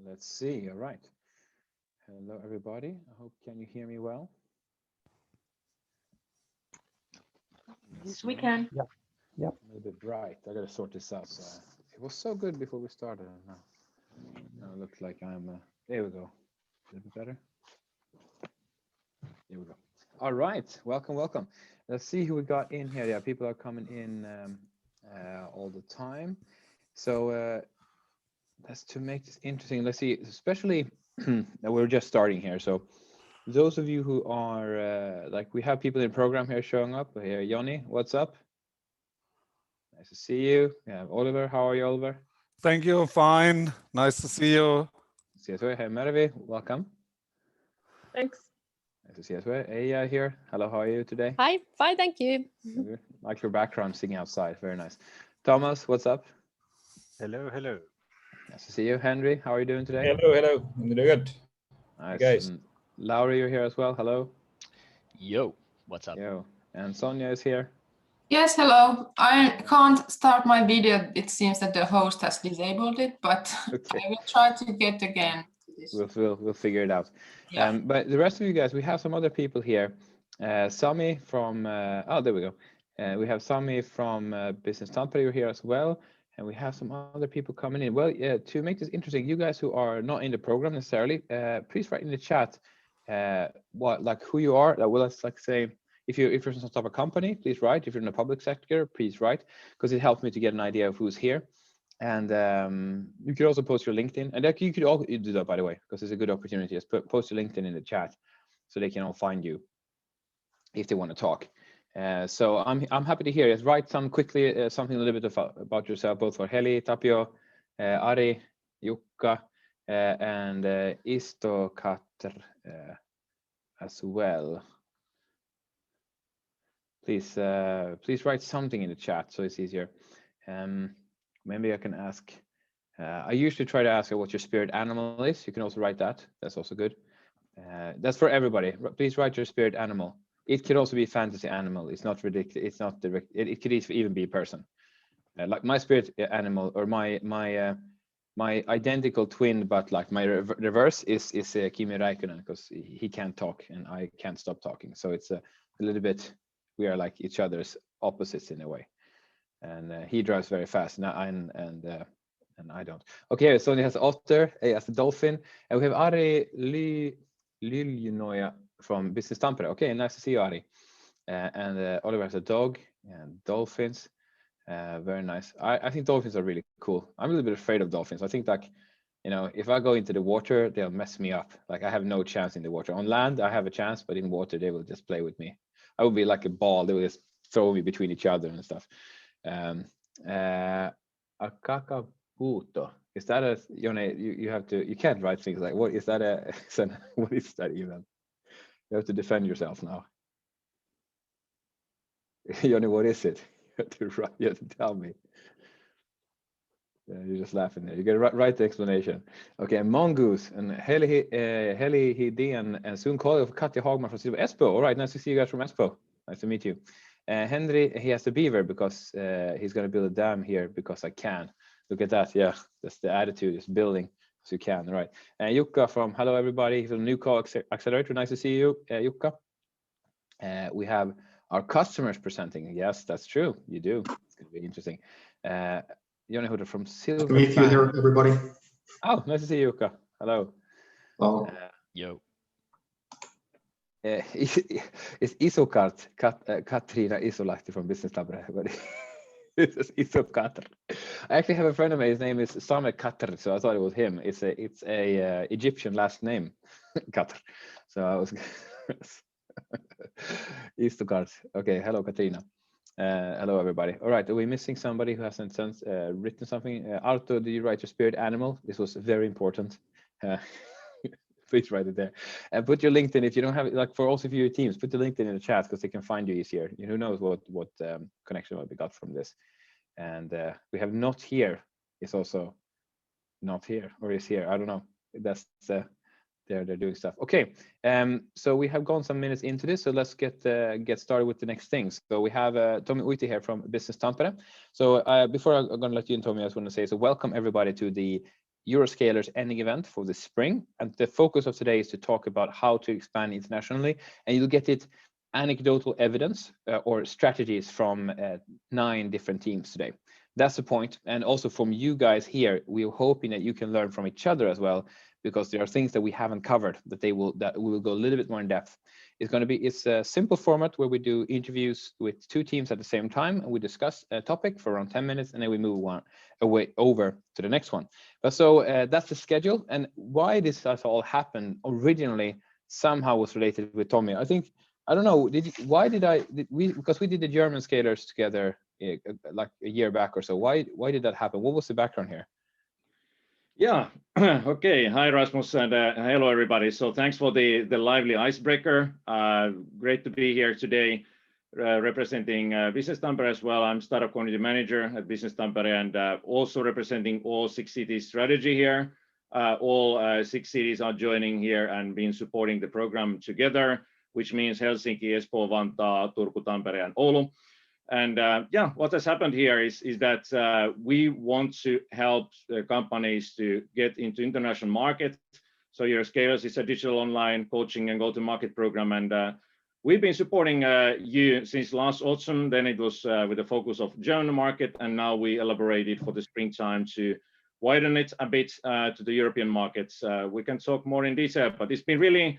Let's see. All right. Hello, everybody. I hope can you hear me well? Yes, we can. Yep. A little bit bright. I gotta sort this out. It was so good before we started. Now it looks like I'm. There we go. A little bit better. There we go. All right. Welcome. Let's see who we got in here. Yeah, people are coming in all the time. So that's to make this interesting. Let's see, especially we're just starting here. So those of you who are like, we have people in the program here showing up. Here, Johnny, what's up? Nice to see you. Yeah, Oliver, how are you, Oliver? Thank you. Fine. Nice to see you. See you. Hey, Mervi, welcome. Thanks. Nice to see you as well. Aya here. Hello, how are you today? Hi, fine, thank you. Like your background singing outside. Very nice. Thomas, what's up? Hello. Nice to see you. Henry, how are you doing today? Hello. I'm doing good. Nice. Hey guys. And Lauri, you're here as well. Hello. Yo, what's up? Yo. And Sonia is here. Yes, hello. I can't start my video. It seems that the host has disabled it, but Okay. I will try to get again to this. We'll figure it out. Yeah. But the rest of you guys, we have some other people here. Sami from there we go. We have Sami from Business Tampere, you're here as well. And we have some other people coming in. Well, to make this interesting, you guys who are not in the program necessarily, please write in the chat who you are. That will like say if you're from some type of company, please write. If you're in the public sector, please write, because it helps me to get an idea of who's here. And you could also post your LinkedIn, and you could all do that, by the way, because it's a good opportunity. Just post your LinkedIn in the chat so they can all find you if they want to talk. So I'm happy to hear. Just write some quickly something a little bit about yourself, both for Heli, Tapio, Ari, Jukka, and Istokatr as well. Please write something in the chat so it's easier. Maybe I can ask. I usually try to ask what your spirit animal is. You can also write that. That's also good. That's for everybody. Please write your spirit animal. It could also be a fantasy animal. It's not ridiculous. It's not direct. It could even be a person. Like my spirit animal, or my identical twin, but like my reverse is Kimi Räikkönen, because he can't talk and I can't stop talking. So it's a little bit. We are like each other's opposites in a way. And he drives very fast, and I don't. Okay, Sonia has otter, as the dolphin, and we have Ari Liljenoja from Business Tampere. Okay, nice to see you, Ari. And Oliver has a dog and dolphins. Very nice. I think dolphins are really cool. I'm a little bit afraid of dolphins. I think like, if I go into the water, they'll mess me up. Like I have no chance in the water. On land, I have a chance, but in water, they will just play with me. I would be like a ball. They will just throw me between each other and stuff. Akakaputo. Is that a, you can't write things like, what is that what is that even? You have to defend yourself now. Johnny, what is it? You have to tell me. You're just laughing there. You get to write the explanation. Okay, Mongoose and Heli Hidén and soon call of Katja Hagman from Espo. All right, nice to see you guys from Espo. Nice to meet you. Henry, he has a beaver because he's going to build a dam here because I can. Look at that. Yeah, that's the attitude, just building so you can. All right. Jukka from hello, everybody. He's a new call accelerator. Nice to see you, Jukka. We have our customers presenting. Yes, that's true. You do. It's going to be interesting. Johnny Hutter from Silver. Meet you here, everybody. Oh, nice to see you, Jukka. Hello. Hello. Yo. It's Isokart, Katrina Isolahti from Business Tampere. It's Isokatr. I actually have a friend of mine. His name is Samer Katr, so I thought it was him. It's a Egyptian last name, Katr. So I was Isokart. Okay, hello, Katrina. Hello, everybody. All right, are we missing somebody who hasn't written something? Arto, did you write your spirit animal? This was very important. Please write it there, and put your LinkedIn if you don't have it. Like for also for your teams, put the LinkedIn in the chat because they can find you easier. Who knows what connection we got from this. And we have not here is also not here, or is here. I don't know. That's they're doing stuff. Okay, so we have gone some minutes into this, so let's get started with the next things. So we have Tommy Uite here from Business Tampere. So before I'm going to let you in, Tommy, I just want to say, so welcome everybody to the Euroscalers ending event for the spring. And the focus of today is to talk about how to expand internationally. And you'll get it anecdotal evidence or strategies from 9 different teams today. That's the point. And also from you guys here, we're hoping that you can learn from each other as well, because there are things that we haven't covered that we will go a little bit more in depth. It's a simple format where we do interviews with 2 teams at the same time, and we discuss a topic for around 10 minutes, and then we move away over to the next one. But so that's the schedule. And why this has all happened originally somehow was related with Tommy. I don't know. Because we did the German scalers together like a year back or so. Why did that happen? What was the background here? Yeah. Okay. Hi, Rasmus, and hello, everybody. So thanks for the lively icebreaker. Great to be here today, representing Business Tampere as well. I'm Startup Community Manager at Business Tampere, and also representing all 6 cities strategy here. All 6 cities are joining here and been supporting the program together, which means Helsinki, Espoo, Vantaa, Turku, Tampere, and Oulu. And yeah, what has happened here is that we want to help companies to get into international market. So Euroscalers is a digital online coaching and go-to-market program, and we've been supporting you since last autumn. Then it was with a focus of German market, and now we elaborated for the springtime to widen it a bit to the European markets. We can talk more in detail, but it's been really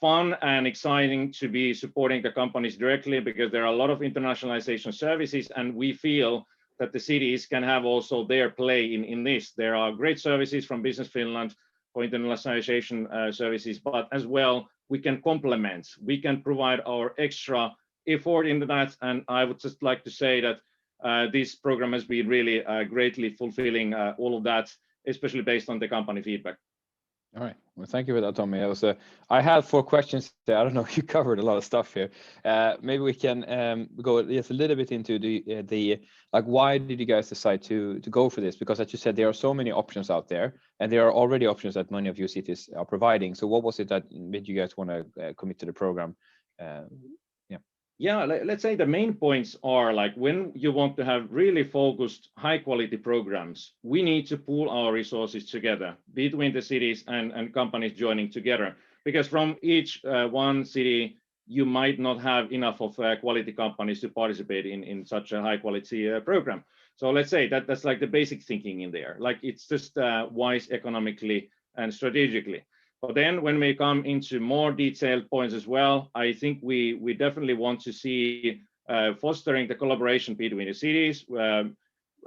fun and exciting to be supporting the companies directly, because there are a lot of internationalization services, and we feel that the cities can have also their play in this. There are great services from Business Finland for internationalization services, but as well, we can complement, we can provide our extra effort into that. And I would just like to say that this program has been really greatly fulfilling all of that, especially based on the company feedback. All right. Well, thank you for that, Tommy. I had 4 questions there. I don't know if you covered a lot of stuff here. Maybe we can go just a little bit into the like, why did you guys decide to go for this? Because as you said, there are so many options out there, and there are already options that many of your cities are providing. So what was it that made you guys want to commit to the program? Yeah, let's say the main points are like, when you want to have really focused, high quality programs, we need to pool our resources together between the cities and companies joining together, because from each one city, you might not have enough of quality companies to participate in such a high quality program. So let's say that's like the basic thinking in there. Like, it's just wise economically and strategically. But then when we come into more detailed points as well, I think we definitely want to see fostering the collaboration between the cities.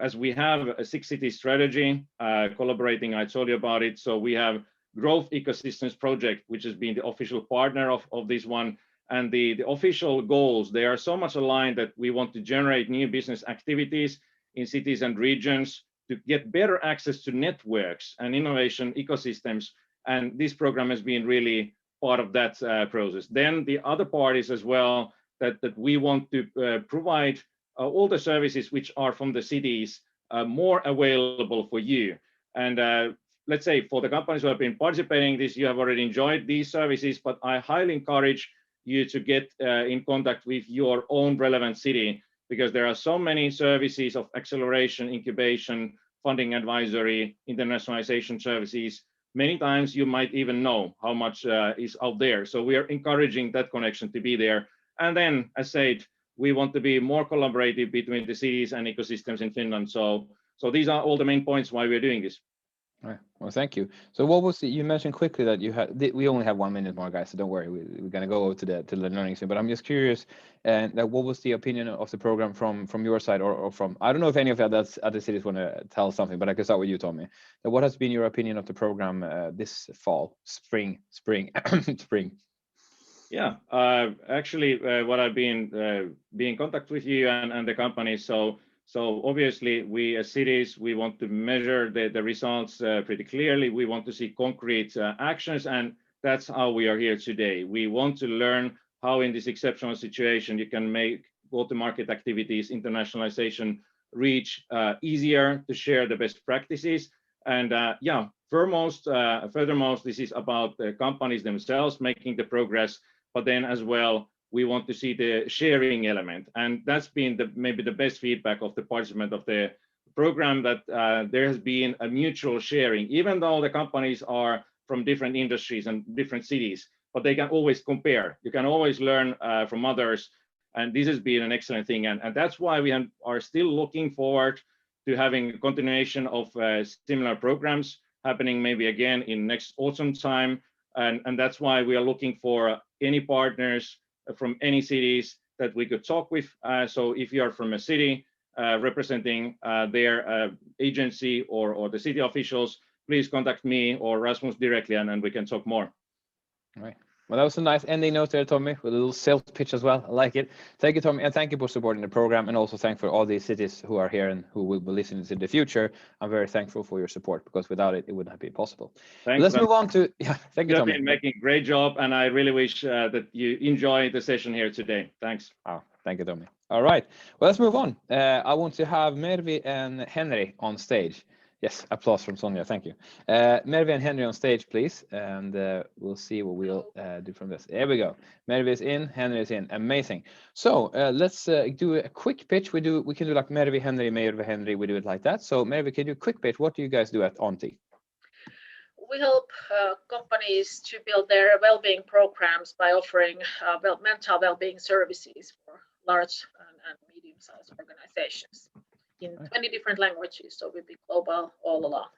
As we have a 6-city strategy, collaborating, I told you about it. So we have Growth Ecosystems Project, which has been the official partner of this one. And the official goals, they are so much aligned that we want to generate new business activities in cities and regions to get better access to networks and innovation ecosystems. And this program has been really part of that process. Then the other part is as well that we want to provide all the services which are from the cities more available for you. And let's say for the companies who have been participating in this, you have already enjoyed these services, but I highly encourage you to get in contact with your own relevant city, because there are so many services of acceleration, incubation, funding advisory, internationalization services. Many times you might even know how much is out there. So we are encouraging that connection to be there. And then, as said, we want to be more collaborative between the cities and ecosystems in Finland. So these are all the main points why we're doing this. All right. Well, thank you. So what was you mentioned quickly that you had? We only have 1 minute more, guys. So don't worry. We're gonna go over to the learning soon. But I'm just curious, and what was the opinion of the program from your side, or from? I don't know if any of the other cities want to tell something, but I can start with you, Tommy. What has been your opinion of the program this fall, spring? Yeah, actually, what I've been in contact with you and the company. So obviously, we as cities, we want to measure the results pretty clearly. We want to see concrete actions, and that's how we are here today. We want to learn how in this exceptional situation you can make go-to-market activities, internationalization, reach easier, to share the best practices. And yeah, furthermore, this is about the companies themselves making the progress, but then as well, we want to see the sharing element. And that's been maybe the best feedback of the participant of the program that there has been a mutual sharing, even though the companies are from different industries and different cities, but they can always compare. You can always learn from others. And this has been an excellent thing. And that's why we are still looking forward to having a continuation of similar programs happening maybe again in next autumn time. And that's why we are looking for any partners from any cities that we could talk with. So if you are from a city representing their agency or the city officials, please contact me or Rasmus directly, and we can talk more. All right. Well, that was a nice ending note there, Tommy, with a little sales pitch as well. I like it. Thank you, Tommy, and thank you for supporting the program, and also thank for all these cities who are here and who will be listening in the future. I'm very thankful for your support, because without it, it wouldn't have been possible. Thanks. Let's move on to thank you, You have Tommy. been making a great job, and I really wish that you enjoy the session here today. Thanks. Oh, thank you, Tommy. All right, well, let's move on. I want to have Mervi and Henry on stage. Yes, applause from Sonia. Thank you. Mervi and Henry on stage, please. And we'll see what we'll do from this. There we go. Mervi is in, Henry is in. Amazing. So let's do a quick pitch. We can do like Mervi, Henry, Henry. We do it like that. So Mervi, can you do a quick pitch? What do you guys do at Auntie? We help companies to build their well-being programs by offering mental well-being services for large and medium-sized organizations in 20 different languages, so we've been global all along.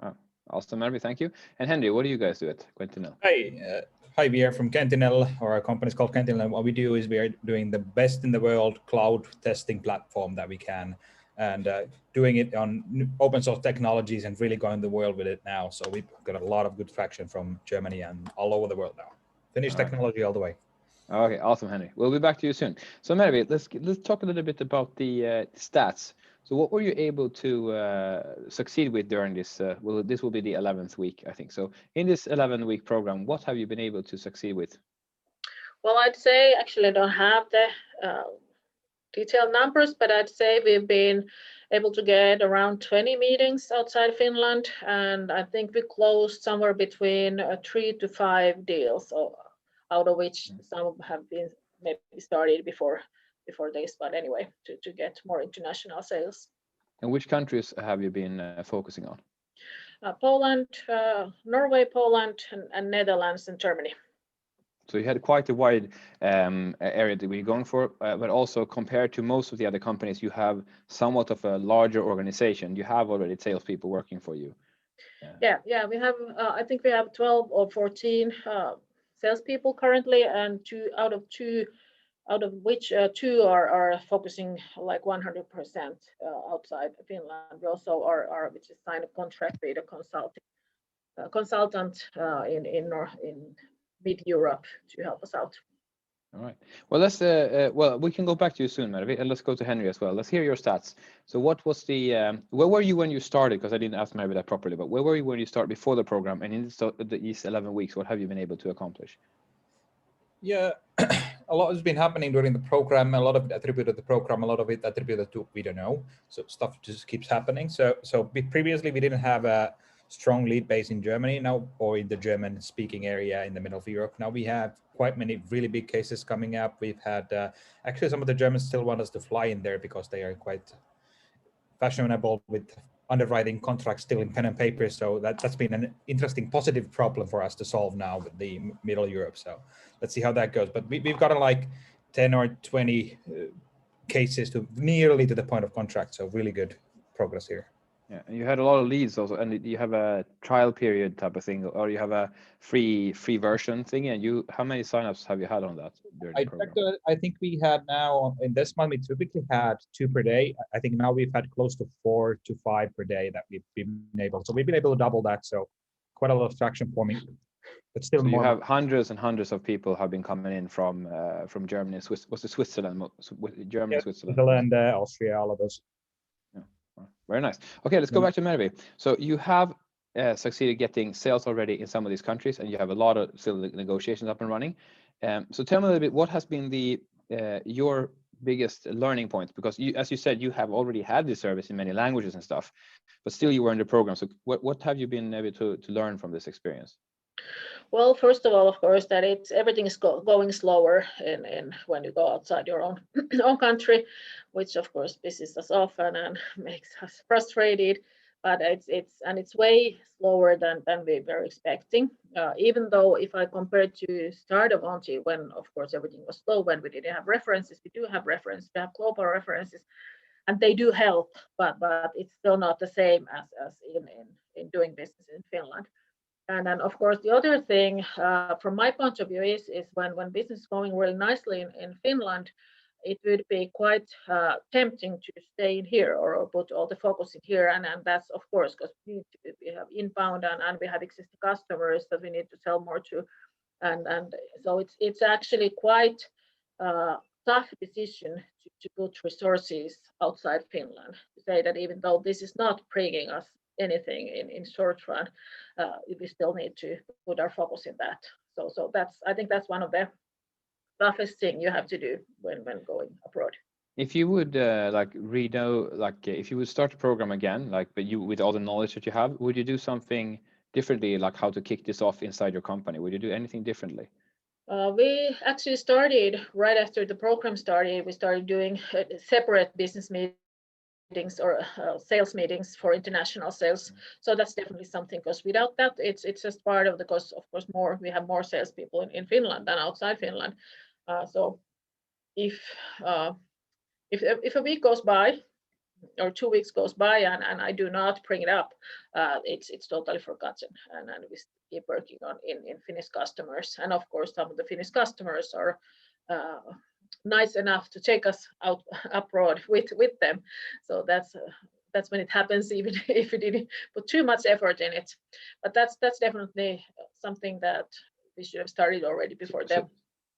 Oh, awesome, Mervi, thank you. And Henry, what do you guys do at Qentinel? Hi, we are from Qentinel, or our company is called Qentinel, and what we do is we are doing the best in the world cloud testing platform that we can, and doing it on open source technologies and really going the world with it now. So we've got a lot of good traction from Germany and all over the world now. Finnish technology all the way. Okay, awesome, Henry. We'll be back to you soon. So Mervi, let's talk a little bit about the stats. So what were you able to succeed with during this? Well, this will be the 11th week, I think. So in this 11-week program, what have you been able to succeed with? Well, I'd say, actually I don't have the detailed numbers, but I'd say we've been able to get around 20 meetings outside Finland. And I think we closed somewhere between 3 to 5 deals, so out of which some have been maybe started before this, but anyway, to get more international sales. And which countries have you been focusing on? Poland, Norway, Poland, and Netherlands and Germany. So you had quite a wide area that we're going for, but also compared to most of the other companies, you have somewhat of a larger organization. You have already salespeople working for you. Yeah, we have, I think we have 12 or 14 salespeople currently, and out of which 2 are focusing like 100% outside Finland. We also are which is signed a contract with a consultant in mid-Europe to help us out. All right. Well, let's we can go back to you soon, Mervi, and let's go to Henry as well. Let's hear your stats. So what was the where were you when you started? Because I didn't ask Mervi that properly, but where were you when you started before the program, and in these 11 weeks, what have you been able to accomplish? Yeah, a lot has been happening during the program. A lot of it attributed to the program, a lot of it attributed to we don't know. So stuff just keeps happening. So previously we didn't have a strong lead base in Germany now, or in the German speaking area in the middle of Europe. Now we have quite many really big cases coming up. We've had actually some of the Germans still want us to fly in there because they are quite fashionable with underwriting contracts still in pen and paper. So that's been an interesting positive problem for us to solve now with the middle Europe. So let's see how that goes. But we've got like 10 or 20 cases to nearly to the point of contract. So really good progress here. Yeah, and you had a lot of leads also, and you have a trial period type of thing, or you have a free version thing. And how many signups have you had on that during the program? I think we had now in this month, we typically had 2 per day. I think now we've had close to 4 to 5 per day that we've been able. So we've been able to double that. So quite a lot of traction for me. But still, so you have hundreds and hundreds of people have been coming in from Germany, Switzerland, Germany, Switzerland, Austria, all of those. Very nice. Okay, let's go back to Mervi. So you have succeeded getting sales already in some of these countries, and you have a lot of still negotiations up and running. So tell me a little bit, what has been your biggest learning point? Because as you said, you have already had this service in many languages and stuff, but still you were in the program. So what have you been able to learn from this experience? Well, first of all, of course, that everything is going slower in when you go outside your own own country, which of course pisses us off and makes us frustrated. But it's way slower than we were expecting. Even though if I compare to start of Auntie, when of course everything was slow, when we didn't have references, we do have references, we have global references, and they do help, but it's still not the same as in doing business in Finland. And then, of course, the other thing from my point of view is when business is going really nicely in Finland, it would be quite tempting to stay in here or put all the focus in here. And that's, of course, because we have inbound and we have existing customers that we need to sell more to. And so it's actually quite tough decision to put resources outside Finland, to say that even though this is not bringing us anything in short run, we still need to put our focus in that. So I think that's one of the toughest thing you have to do when going abroad. If you would if you would start a program again, but you with all the knowledge that you have, would you do something differently, like how to kick this off inside your company? Would you do anything differently? We actually started right after the program started. We started doing separate business meetings or sales meetings for international sales. So that's definitely something, because without that, it's just part of the cost. Of course, we have more salespeople in Finland than outside Finland. So if a week goes by or 2 weeks goes by and I do not bring it up, it's totally forgotten, and we keep working on in Finnish customers. And of course, some of the Finnish customers are nice enough to take us out abroad with them. So that's when it happens, even if we didn't put too much effort in it. But that's definitely something that we should have started already before them.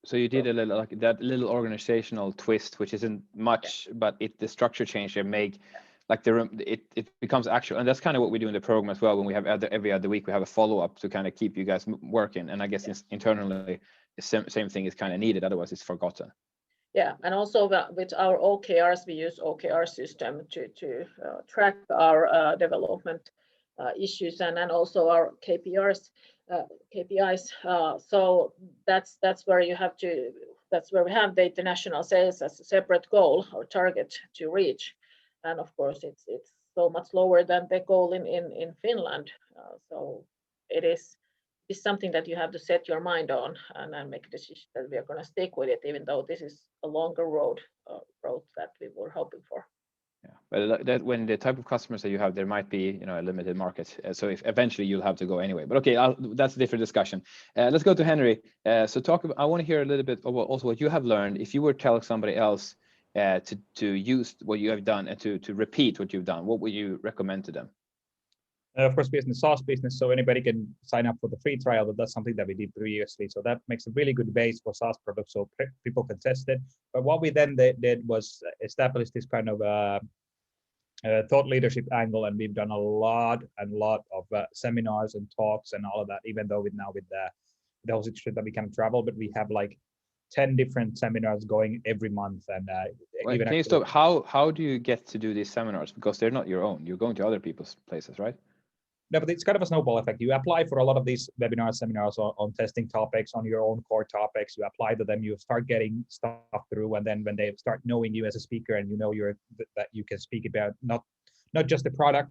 So you did a little, like that little organizational twist, which isn't much, but the structure change and make like it becomes actual. And that's kind of what we do in the program as well. When we have every other week, we have a follow-up to kind of keep you guys working. And I guess internally, the same thing is kind of needed. Otherwise, it's forgotten. Yeah, and also with our OKRs, we use OKR system to track our development issues and also our KPIs. So that's where you have to. That's where we have the international sales as a separate goal or target to reach, and of course it's so much lower than the goal in Finland. So it is something that you have to set your mind on and then make a decision that we are going to stick with it, even though this is a longer road that we were hoping for. Yeah, but that when the type of customers that you have, there might be a limited market. So if eventually you'll have to go anyway. But okay, that's a different discussion. Let's go to Henry. So I want to hear a little bit about also what you have learned. If you were telling somebody else to use what you have done and to repeat what you've done, what would you recommend to them? Of course, we're in the SaaS business, so anybody can sign up for the free trial, but that's something that we did previously. So that makes a really good base for SaaS products, so people can test it. But what we then did was establish this kind of thought leadership angle, and we've done a lot of seminars and talks and all of that, even though with the whole situation that we can travel, but we have like 10 different seminars going every month. And even can you stop? How do you get to do these seminars? Because they're not your own. You're going to other people's places, right? No, but it's kind of a snowball effect. You apply for a lot of these webinars, seminars on testing topics, on your own core topics. You apply to them, you start getting stuff through, and then when they start knowing you as a speaker and that you can speak about not just the product,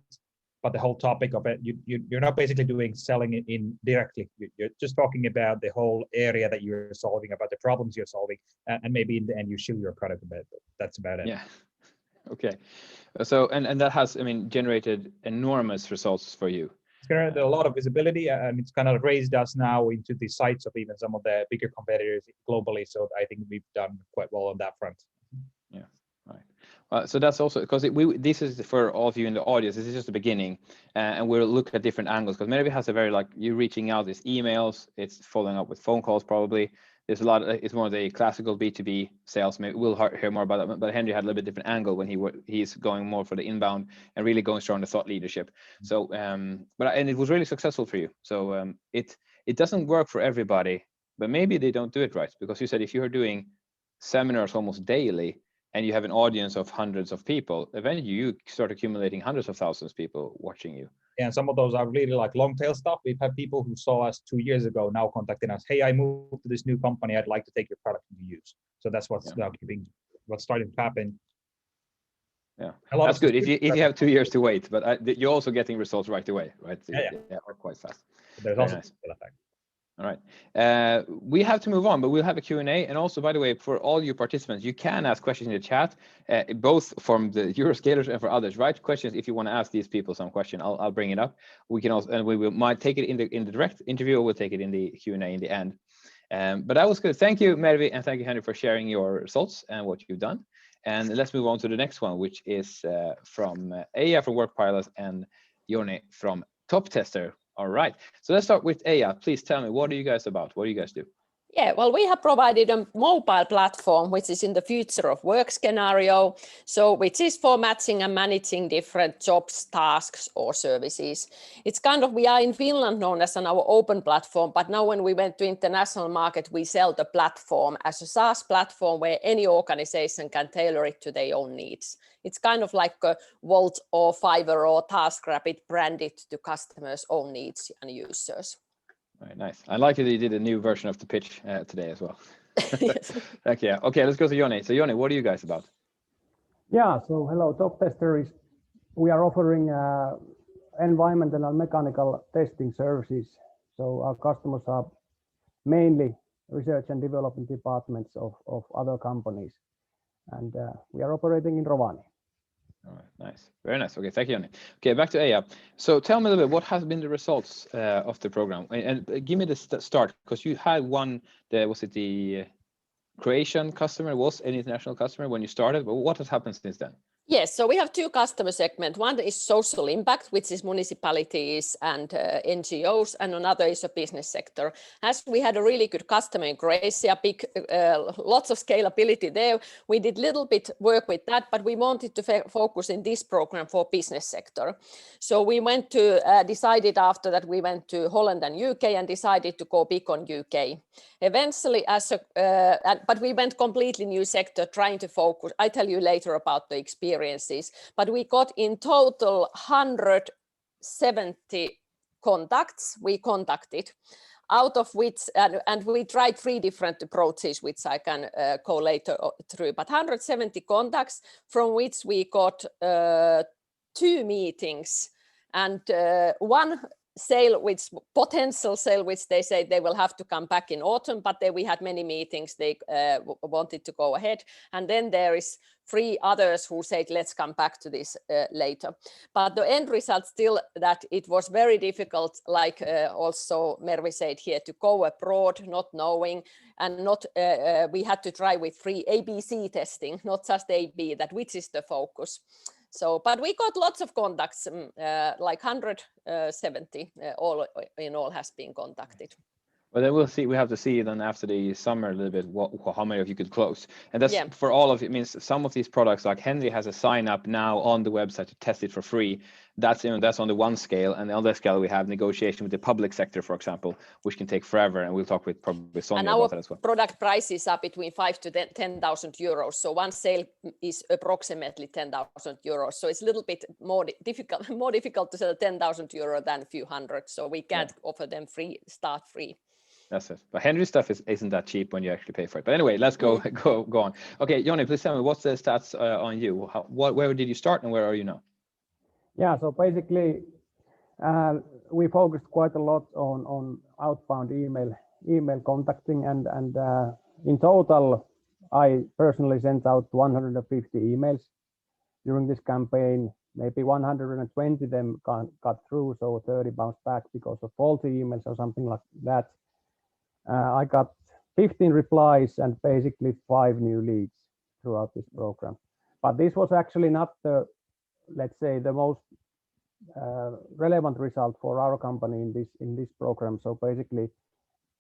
but the whole topic of it, you're not basically doing selling it in directly. You're just talking about the whole area that you're solving, about the problems you're solving, and maybe in the end you show your product a bit. But that's about it. Yeah. Okay. So and that has, generated enormous results for you. It's generated a lot of visibility, and it's kind of raised us now into the sights of even some of the bigger competitors globally. So I think we've done quite well on that front. Yeah. Right. So that's also because this is for all of you in the audience. This is just the beginning, and we'll look at different angles, because many of it has a very you reaching out. It's emails. It's following up with phone calls probably. There's a lot. It's more of the classical B2B sales. Maybe we'll hear more about that. But Henry had a little bit different angle when he's going more for the inbound and really going strong the thought leadership. So, and it was really successful for you. So it doesn't work for everybody, but maybe they don't do it right, because you said if you're doing seminars almost daily and you have an audience of hundreds of people, eventually you start accumulating hundreds of thousands of people watching you. And some of those are really like long tail stuff. We've had people who saw us 2 years ago now contacting us. Hey, I moved to this new company. I'd like to take your product into use. So that's what's what's starting to happen. Yeah, that's good. If you have 2 years to wait, but you're also getting results right away, right? So or quite fast. There's Very also nice. effect. All right. We have to move on, but we'll have a Q&A. And also, by the way, for all you participants, you can ask questions in the chat, both from the Euroscalers and for others. Write questions if you want to ask these people some question. I'll bring it up. We can also, and might take it in the direct interview, or we'll take it in the Q&A in the end. But that was good. Thank you, Mervi, and thank you, Henry, for sharing your results and what you've done. And let's move on to the next one, which is from Eija from Workpilot and Joni from Toptester. All right, so let's start with Eija. Please tell me, what are you guys about? What do you guys do? Yeah, well, we have provided a mobile platform, which is in the future of work scenario. So which is for matching and managing different jobs, tasks, or services. It's kind of, we are in Finland known as our open platform, but now when we went to international market, we sell the platform as a SaaS platform where any organization can tailor it to their own needs. It's kind of like a Volt or Fiverr or TaskRabbit branded to customers' own needs and users. Right, nice. I like that you did a new version of the pitch today as well. Thank you. Okay, let's go to Joni. So Joni, what are you guys about? Yeah, so hello, Toptester is, we are offering environmental and mechanical testing services. So our customers are mainly research and development departments of other companies. And we are operating in Rovaniemi. All right, nice, very nice. Okay, thank you, Joni. Okay, back to Eija. So tell me a little bit, what has been the results of the program? And give me the start, because you had one, was it the Croatian customer, was an international customer when you started, but what has happened since then? Yes, so we have two customer segments. One is social impact, which is municipalities and NGOs, and another is a business sector. As we had a really good customer in Croatia, lots of scalability there. We did little bit work with that, but we wanted to focus in this program for business sector. So we went to, decided after that we went to Holland and UK and decided to go big on UK. Eventually, but we went completely new sector, trying to focus. I tell you later about the experiences, but we got in total 170 contacts we contacted, out of which, and we tried 3 different approaches, which I can go later through, but 170 contacts, from which we got 2 meetings and 1 sale, which potential sale, which they say they will have to come back in autumn, but then we had many meetings, they wanted to go ahead. And then there is 3 others who said, let's come back to this later. But the end result still that it was very difficult, like also Mervi said here, to go abroad, not knowing, and not, we had to try with 3 ABC testing, not just AB, that which is the focus. So, but we got lots of contacts, like 170 all in all has been contacted. Well, then we'll see. We have to see then after the summer a little bit how many of you could close. And that's for all of it. Means some of these products, like Henry has a sign up now on the website to test it for free. That's that's on the one scale, and the other scale we have negotiation with the public sector, for example, which can take forever. And we'll talk with probably Sonia about that as well. Product prices are between 5,000 to 10,000 euros. So one sale is approximately 10,000 euros. So it's a little bit more difficult to sell 10,000 euro than a few hundred. So we can't offer them start free. That's it. But Henry's stuff isn't that cheap when you actually pay for it. But anyway, let's go on. Okay, Joni, please tell me, what's the stats on you? Where did you start and where are you now? Yeah, so basically, we focused quite a lot on outbound email contacting, and in total, I personally sent out 150 emails during this campaign. Maybe 120 of them got through, so 30 bounced back because of faulty emails or something like that. I got 15 replies and basically 5 new leads throughout this program. But this was actually not the, let's say, the most relevant result for our company in this program. So basically,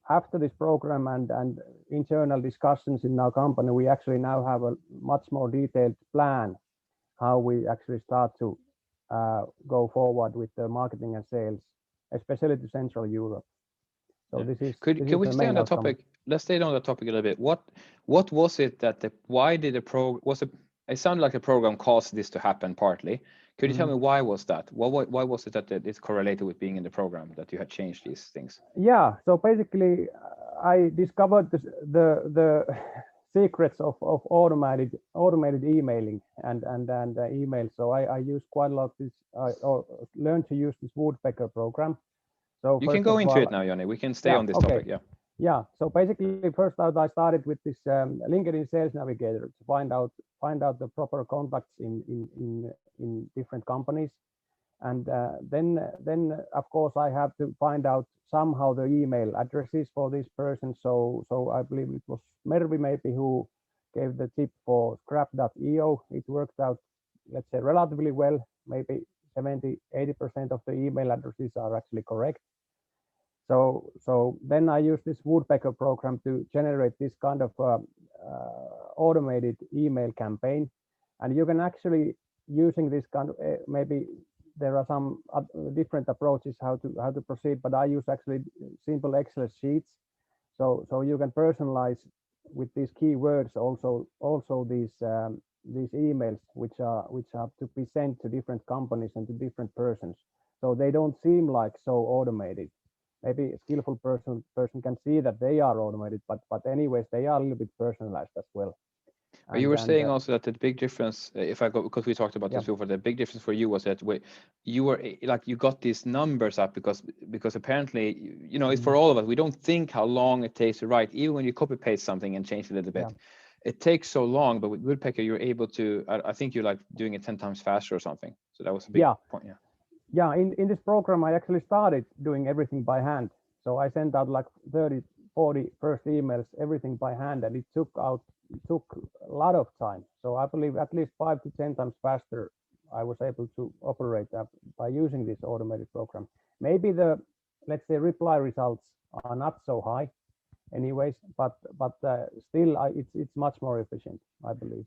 after this program and internal discussions in our company, we actually now have a much more detailed plan how we actually start to go forward with the marketing and sales, especially to Central Europe. So this is. Can we stay on the topic? Let's stay on the topic a little bit. What was it that why did it sounded like the program caused this to happen partly. Could you tell me why was that? Why was it that it's correlated with being in the program that you had changed these things? Yeah, so basically I discovered the secrets of automated emailing and email. So I use quite a lot this. I learned to use this Woodpecker program. So you can go into it now, Joni. We can stay on this topic. Yeah. Yeah. So basically, first out I started with this LinkedIn Sales Navigator to find out the proper contacts in different companies, and then of course I have to find out somehow the email addresses for this person. So I believe it was Mervi maybe who gave the tip for scrap.io. It worked out, let's say, relatively well. Maybe 70-80% of the email addresses are actually correct. So then I use this Woodpecker program to generate this kind of automated email campaign, and you can actually using this kind of maybe there are some different approaches how to proceed, but I use actually simple Excel sheets. So you can personalize with these keywords also these emails which have to be sent to different companies and to different persons. So they don't seem like so automated. Maybe a skillful person can see that they are automated, but anyways, they are a little bit personalized as well. But you were saying also that the big difference, if I go, because we talked about this before, the big difference for you was that you were like you got these numbers up because apparently, you know, it's for all of us. We don't think how long it takes to write, even when you copy paste something and change a little bit. It takes so long, but with Woodpecker, you're able to. I think you're like doing it 10 times faster or something. So that was a big point. Yeah. Yeah, in this program, I actually started doing everything by hand. So I sent out like 30, 40 first emails, everything by hand, and it took a lot of time. So I believe at least 5 to 10 times faster I was able to operate by using this automated program. Maybe the, let's say, reply results are not so high anyways, but still it's much more efficient, I believe.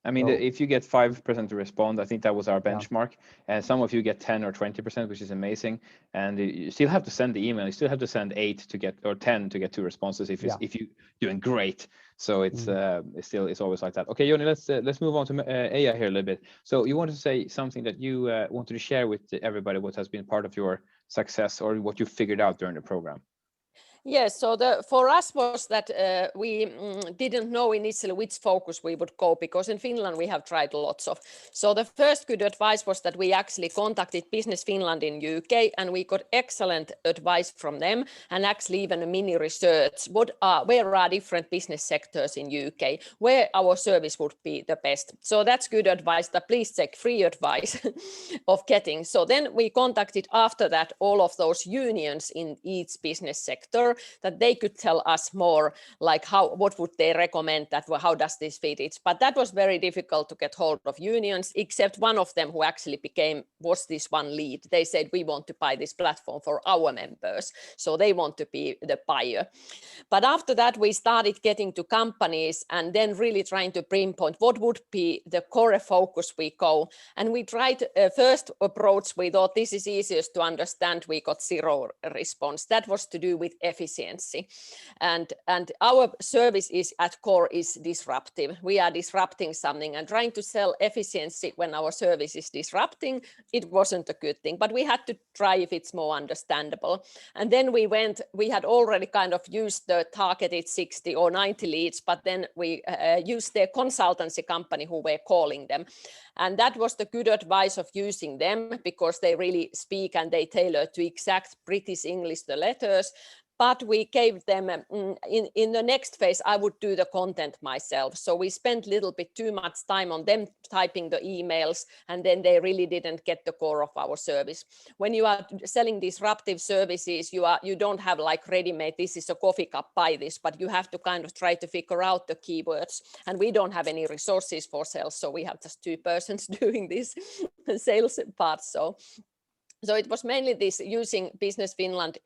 I mean, if you get 5% to respond, I think that was our benchmark. And some of you get 10 or 20%, which is amazing. And you still have to send the email. You still have to send 8 to get, or 10 to get 2 responses if you're doing great. So it's always like that. Okay, Joni, let's move on to Eija here a little bit. So you wanted to say something that you wanted to share with everybody, what has been part of your success or what you figured out during the program. Yes, so for us was that we didn't know initially which focus we would go, because in Finland we have tried lots of. So the first good advice was that we actually contacted Business Finland in UK, and we got excellent advice from them, and actually even a mini research. Where are different business sectors in UK, where our service would be the best. So that's good advice, that please check, free advice of getting. So then we contacted after that all of those unions in each business sector, that they could tell us more, like what would they recommend, that how does this fit it. But that was very difficult to get hold of unions, except one of them who actually was this one lead. They said, we want to buy this platform for our members. So they want to be the buyer. But after that, we started getting to companies and then really trying to pinpoint what would be the core focus we go. And we tried first approach, we thought this is easiest to understand. We got 0 response. That was to do with efficiency. And our service is at core is disruptive. We are disrupting something, and trying to sell efficiency when our service is disrupting, it wasn't a good thing, but we had to try if it's more understandable. And then we had already kind of used the targeted 60 or 90 leads, but then we used their consultancy company who were calling them. And that was the good advice of using them, because they really speak and they tailor to exact British English the letters. But we gave them, in the next phase, I would do the content myself. So we spent a little bit too much time on them typing the emails, and then they really didn't get the core of our service. When you are selling disruptive services, you don't have like ready-made, this is a coffee cup, buy this, but you have to kind of try to figure out the keywords. And we don't have any resources for sales, so we have just 2 persons doing this sales part. So it was mainly this using Business Finland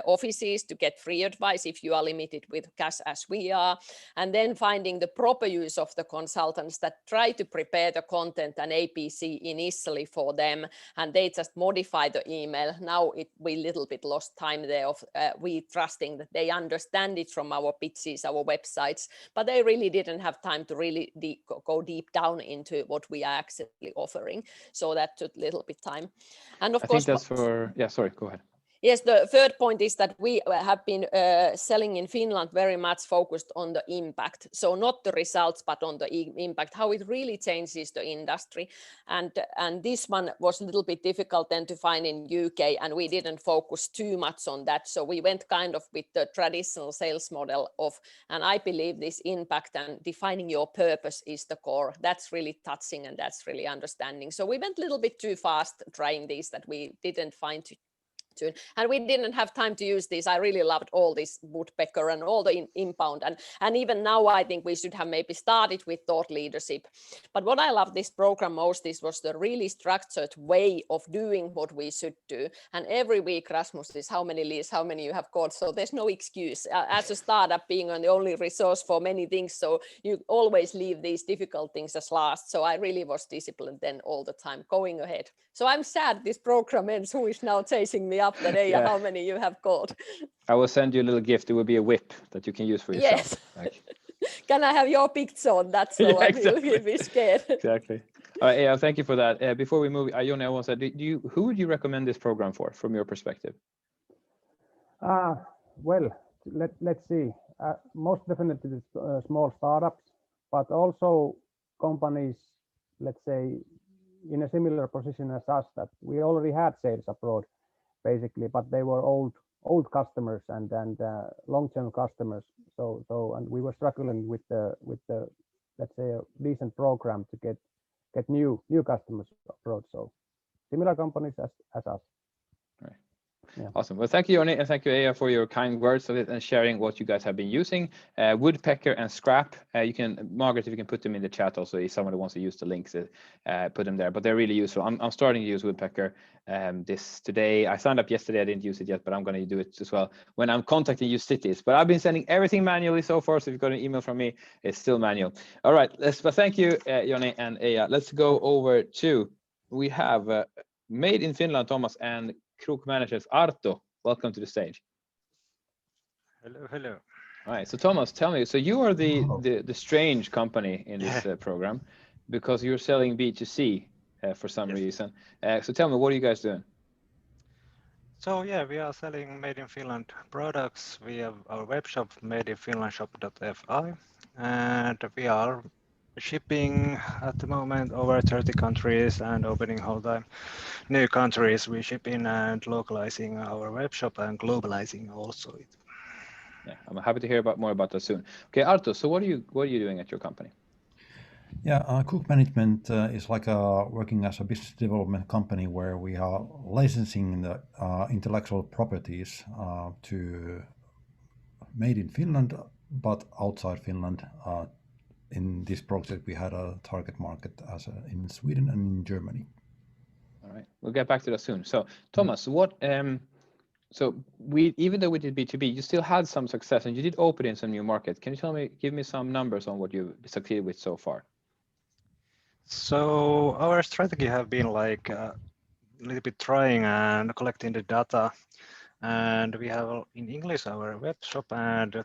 offices to get free advice if you are limited with cash as we are, and then finding the proper use of the consultants that try to prepare the content and APC initially for them, and they just modify the email. Now we little bit lost time there of we trusting that they understand it from our pitches, our websites, but they really didn't have time to really go deep down into what we are actually offering. So that took a little bit time. And of course, that's for, yeah, sorry, go ahead. Yes, the third point is that we have been selling in Finland very much focused on the impact. So not the results, but on the impact, how it really changes the industry. And this one was a little bit difficult then to find in UK, and we didn't focus too much on that. So we went kind of with the traditional sales model of, and I believe this impact and defining your purpose is the core. That's really touching and that's really understanding. So we went a little bit too fast trying these that we didn't find and we didn't have time to use these. I really loved all this woodpecker and all the inbound, and even now I think we should have maybe started with thought leadership. But what I love this program most, this was the really structured way of doing what we should do. And every week, Rasmus, is how many leads, how many you have got. So there's no excuse as a startup being on the only resource for many things. So you always leave these difficult things as last. So I really was disciplined then all the time going ahead. So I'm sad this program ends. Who is now chasing me up that area, how many you have got? I will send you a little gift. It will be a whip that you can use for yourself. Yes. Like. Can I have your picture on that? So I will be scared. Exactly. All right, yeah, thank you for that. Before we move, Joni, I want to say, who would you recommend this program for, from your perspective? Well, let's see. Most definitely small startups, but also companies, let's say, in a similar position as us, that we already had sales abroad, basically, but they were old customers and long-term customers. So and we were struggling with the let's say a decent program to get new customers abroad. So similar companies as us. Right. Yeah. Awesome. Well, thank you, Joni, and thank you, Eija, for your kind words of it and sharing what you guys have been using. Woodpecker and Scrap. You can, Margaret, if you can put them in the chat also, if someone wants to use the links, put them there. But they're really useful. I'm starting to use Woodpecker today. I signed up yesterday. I didn't use it yet, but I'm going to do it as well when I'm contacting you cities. But I've been sending everything manually so far. So if you've got an email from me, it's still manual. All right. But thank you, Joni and Eija. Let's go over to, we have Made in Finland, Thomas, and Kook Management, Arto. Welcome to the stage. Hello, hello. All right. So Thomas, tell me. So you are the strange company in this program, because you're selling B2C for some reason. So tell me, what are you guys doing? So yeah, we are selling Made in Finland products. We have our web shop, madeinfinlandshop.fi, and we are shipping at the moment over 30 countries and opening whole time new countries we ship in, and localizing our web shop and globalizing also it. Yeah, I'm happy to hear more about that soon. Okay, Arto, so what are you doing at your company? Yeah, Kook Management is like working as a business development company where we are licensing the intellectual properties to Made in Finland, but outside Finland. In this project, we had a target market in Sweden and in Germany. All right, we'll get back to that soon. So, Thomas, even though we did B2B, you still had some success, and you did open in some new markets. Can you give me some numbers on what you've succeeded with so far? So our strategy have been like a little bit trying and collecting the data, and we have in English our web shop, and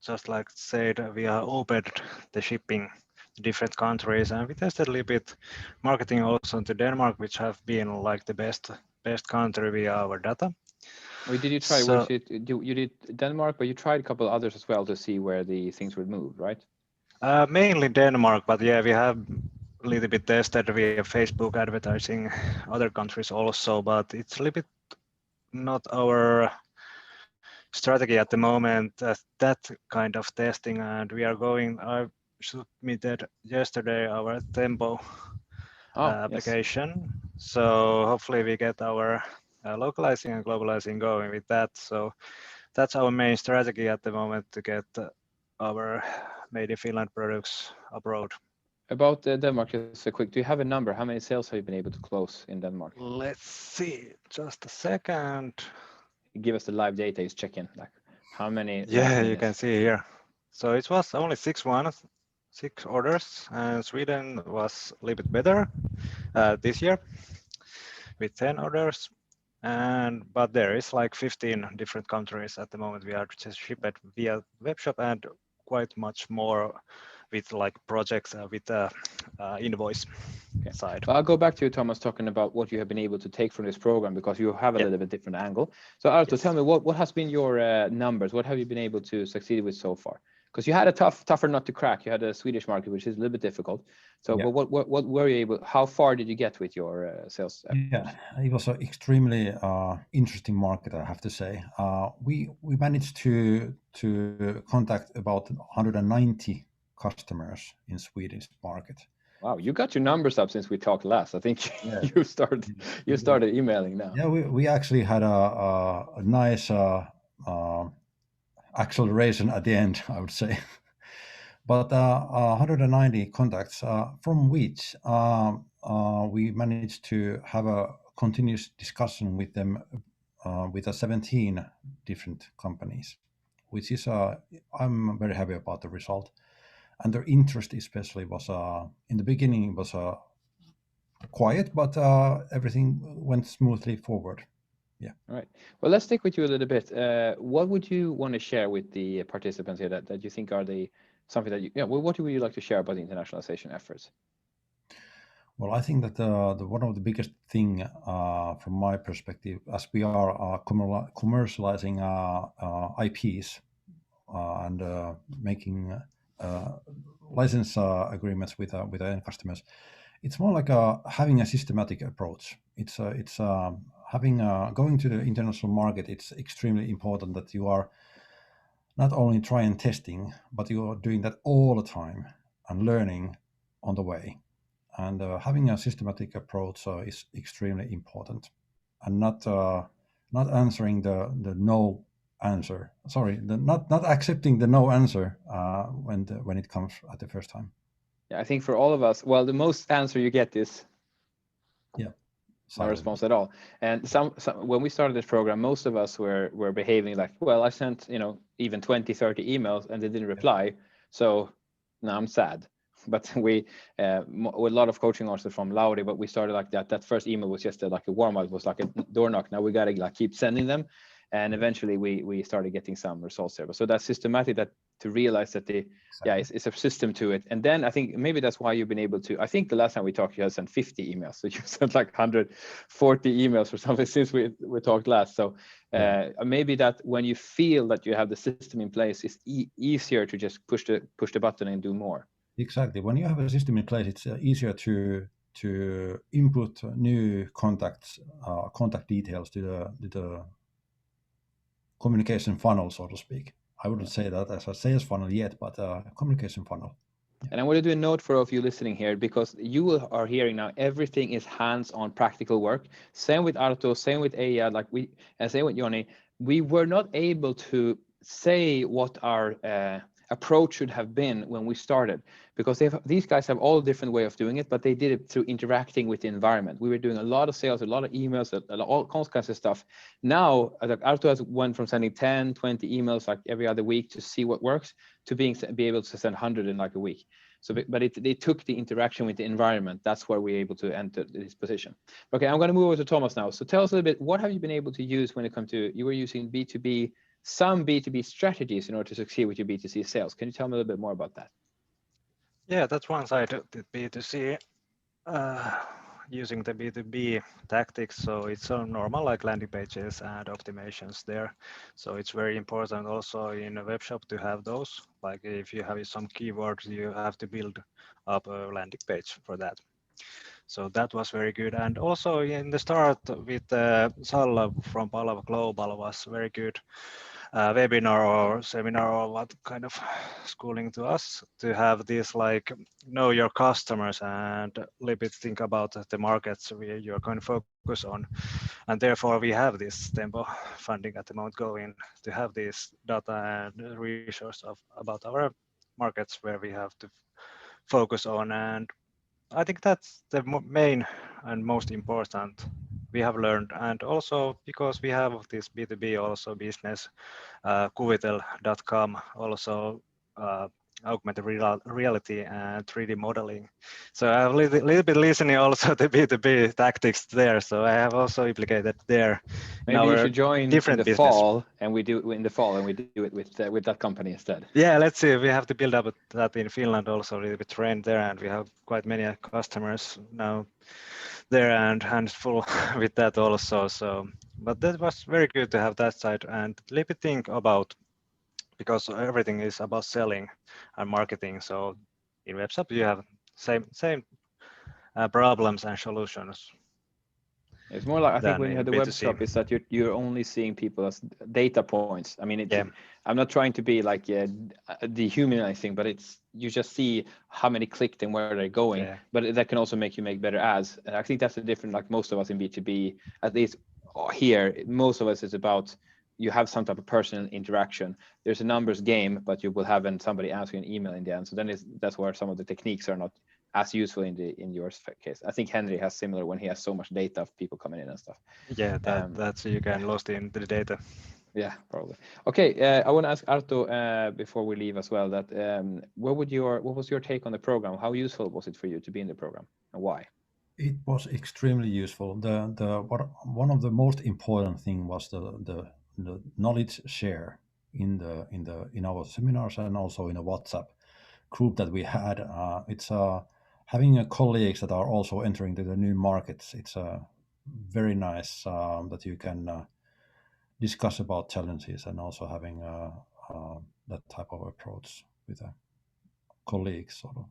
just like said, we are opened the shipping to different countries, and we tested a little bit marketing also to Denmark, which have been like the best country via our data. Wait, did you try? So, you did Denmark, but you tried a couple of others as well to see where the things would move, right? Mainly Denmark, but yeah, we have a little bit tested via Facebook advertising other countries also, but it's a little bit not our strategy at the moment, that kind of testing, and we are going, I submitted yesterday our Tempo application. Yes. So hopefully we get our localizing and globalizing going with that. So that's our main strategy at the moment, to get our Made in Finland products abroad. About Denmark, just a quick, do you have a number? How many sales have you been able to close in Denmark? Let's see, just a second. Give us the live data, is checking, like how many? Yeah, you can see here. So it was only 6 orders, and Sweden was a little bit better this year with 10 orders. But there is like 15 different countries at the moment. We are just shipped via webshop and quite much more with like projects with invoice side. Well, I'll go back to you, Thomas, talking about what you have been able to take from this program, because you have a little bit different angle. So Arto, tell me what has been your numbers? What have you been able to succeed with so far? Because you had a tougher nut to crack. You had a Swedish market, which is a little bit difficult. So but what were you able, how far did you get with your sales efforts? Yeah, it was an extremely interesting market, I have to say. We managed to contact about 190 customers in Swedish market. Wow, you got your numbers up since we talked last. I think you started emailing now. Yeah, we actually had a nice acceleration at the end, I would say. But 190 contacts, from which we managed to have a continuous discussion with them with 17 different companies, which is I'm very happy about the result. And their interest especially was in the beginning was quiet, but everything went smoothly forward. Yeah. All right. Well, let's stick with you a little bit. What would you want to share with the participants here that you think are something that what would you like to share about the internationalization efforts? Well, I think that the one of the biggest thing from my perspective, as we are commercializing IPs and making license agreements with the end customers, it's more like having a systematic approach. It's having going to the international market. It's extremely important that you are not only trying testing, but you are doing that all the time and learning on the way. And having a systematic approach is extremely important, and not answering the no answer. Sorry, not accepting the no answer when it comes at the first time. Yeah, I think for all of us, well, the most answer you get is no response at all. And some when we started this program, most of us were behaving like, well, I sent even 20, 30 emails and they didn't reply, so now I'm sad. But we with a lot of coaching also from Lauri, but we started like that first email was just like a warm up, was like a door knock. Now we got to like keep sending them, and eventually we started getting some results there. So that's systematic, that to realize that it's a system to it. And then I think maybe that's why you've been able to, I think the last time we talked you had sent 50 emails, so you sent like 140 emails or something since we talked last. So maybe that when you feel that you have the system in place, it's easier to just push the button and do more. Exactly. When you have a system in place, it's easier to input new contact details to the communication funnel, so to speak. I wouldn't say that as a sales funnel yet, but a communication funnel. And I want to do a note for all of you listening here, because you are hearing now everything is hands-on practical work. Same with Arto, same with Eija, and same with Joni. We were not able to say what our approach should have been when we started, because these guys have all different way of doing it, but they did it through interacting with the environment. We were doing a lot of sales, a lot of emails, all kinds of stuff. Now, Arto has went from sending 10, 20 emails like every other week to see what works, to be able to send 100 in like a week. So, but they took the interaction with the environment. That's where we're able to enter this position. Okay, I'm going to move over to Thomas now. So tell us a little bit, what have you been able to use when it comes to, you were using B2B, some B2B strategies in order to succeed with your B2C sales. Can you tell me a little bit more about that? Yeah, that's one side of the B2C, using the B2B tactics. So it's so normal like landing pages and optimizations there. So it's very important also in a web shop to have those. Like if you have some keywords, you have to build up a landing page for that. So that was very good. And also in the start with Salla from Palava Global was very good. Webinar or seminar or what kind of schooling to us to have this like know your customers and a little bit think about the markets you're going to focus on, and therefore we have this Tempo funding at the moment going to have this data and resource about our markets where we have to focus on. And I think that's the main and most important we have learned. And also because we have this B2B also business, Qentinel.com, also augmented reality and 3D modeling. So I have a little bit listening also to B2B tactics there. So I have also implicated there. Maybe you should join in the business. fall, and we do in the fall, and we do it with that company instead. Yeah, let's see. We have to build up that in Finland also, a little bit trained there, and we have quite many customers now there and full with that also. So, but that was very good to have that side and a little bit think about, because everything is about selling and marketing. So in WebShop you have same problems and solutions. It's more like, I think when you have the web B2C. shop, is that you're only seeing people as data points. I mean, I'm not trying to be like dehumanizing, but you just see how many clicked and where they're going. Yeah. But that can also make you make better ads. And I think that's the difference. Like most of us in B2B, at least here, most of us is about you have some type of personal interaction. There's a numbers game, but you will have somebody answering an email in the end. So then that's where some of the techniques are not as useful in your case. I think Henry has similar when he has so much data of people coming in and stuff. Yeah, that's you can lost in the data. Yeah, probably. Okay, I want to ask Arto before we leave as well that what was your take on the program? How useful was it for you to be in the program, and why? It was extremely useful. One of the most important thing was the knowledge share in our seminars and also in a WhatsApp group that we had. It's having colleagues that are also entering the new markets. It's very nice that you can discuss about challenges and also having that type of approach with colleagues sort of.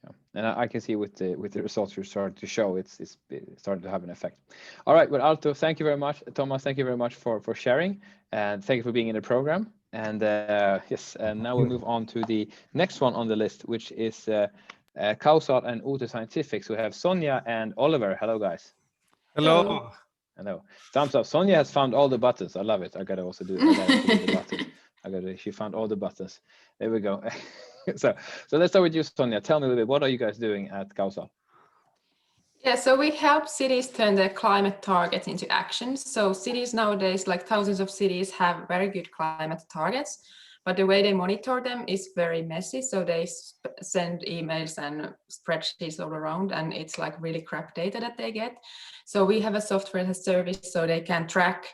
Yeah. And I can see with the results you started to show, it's started to have an effect. All right, well, Arto, thank you very much. Thomas, thank you very much for sharing, and thank you for being in the program. And yes, and now we'll move on to the next one on the list, which is Kausal and Uute Scientific. So we have Sonia and Oliver. Hello, guys. Hello. Hello. Thumbs up. Sonia has found all the buttons. I love it. I gotta also do the buttons. She found all the buttons. There we go. So let's start with you, Sonia. Tell me a little bit, what are you guys doing at Kausal? Yeah, so we help cities turn their climate targets into actions. So cities nowadays, like thousands of cities, have very good climate targets, but the way they monitor them is very messy. So they send emails and spreadsheets all around, and it's like really crap data that they get. So we have a software as a service so they can track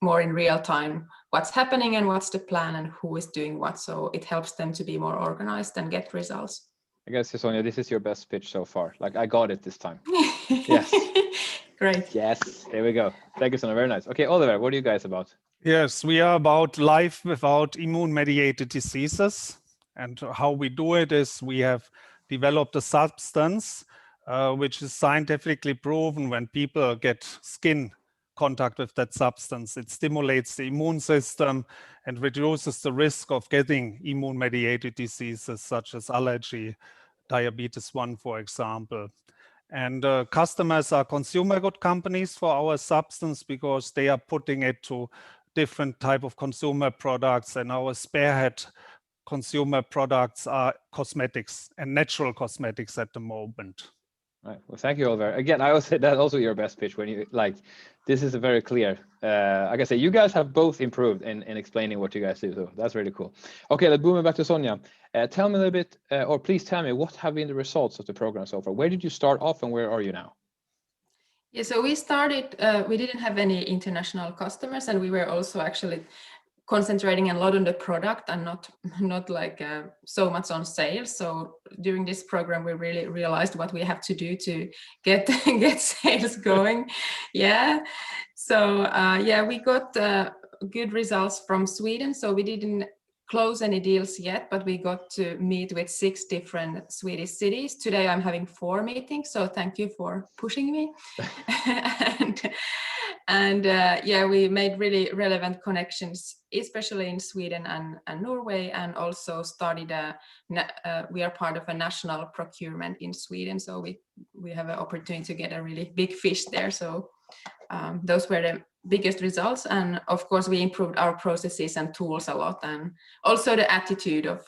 more in real time what's happening and what's the plan and who is doing what. So it helps them to be more organized and get results. I guess, Sonia, this is your best pitch so far. Like, I got it this time. Yes. Great. Yes, there we go. Thank you, Sonia. Very nice. Okay, Oliver, what are you guys about? Yes, we are about life without immune-mediated diseases. And how we do it is we have developed a substance which is scientifically proven when people get skin contact with that substance. It stimulates the immune system and reduces the risk of getting immune-mediated diseases such as allergy, diabetes 1, for example. And customers are consumer good companies for our substance because they are putting it to different type of consumer products, and our spearhead consumer products are cosmetics and natural cosmetics at the moment. Right. Well, thank you, Oliver. Again, I would say that's also your best pitch when you like. This is a very clear. Like I say, you guys have both improved in explaining what you guys do. So that's really cool. Okay, let's move back to Sonia. Tell me a little bit, or please tell me, what have been the results of the program so far? Where did you start off, and where are you now? Yeah, so we started. We didn't have any international customers, and we were also actually concentrating a lot on the product and not like so much on sales. So during this program, we really realized what we have to do to get sales going. Yeah. So yeah, we got good results from Sweden. So we didn't close any deals yet, but we got to meet with 6 different Swedish cities. Today I'm having 4 meetings, so thank you for pushing me. and yeah, we made really relevant connections, especially in Sweden and Norway, and also started we are part of a national procurement in Sweden, so we have an opportunity to get a really big fish there. So those were the biggest results. And of course, we improved our processes and tools a lot, and also the attitude of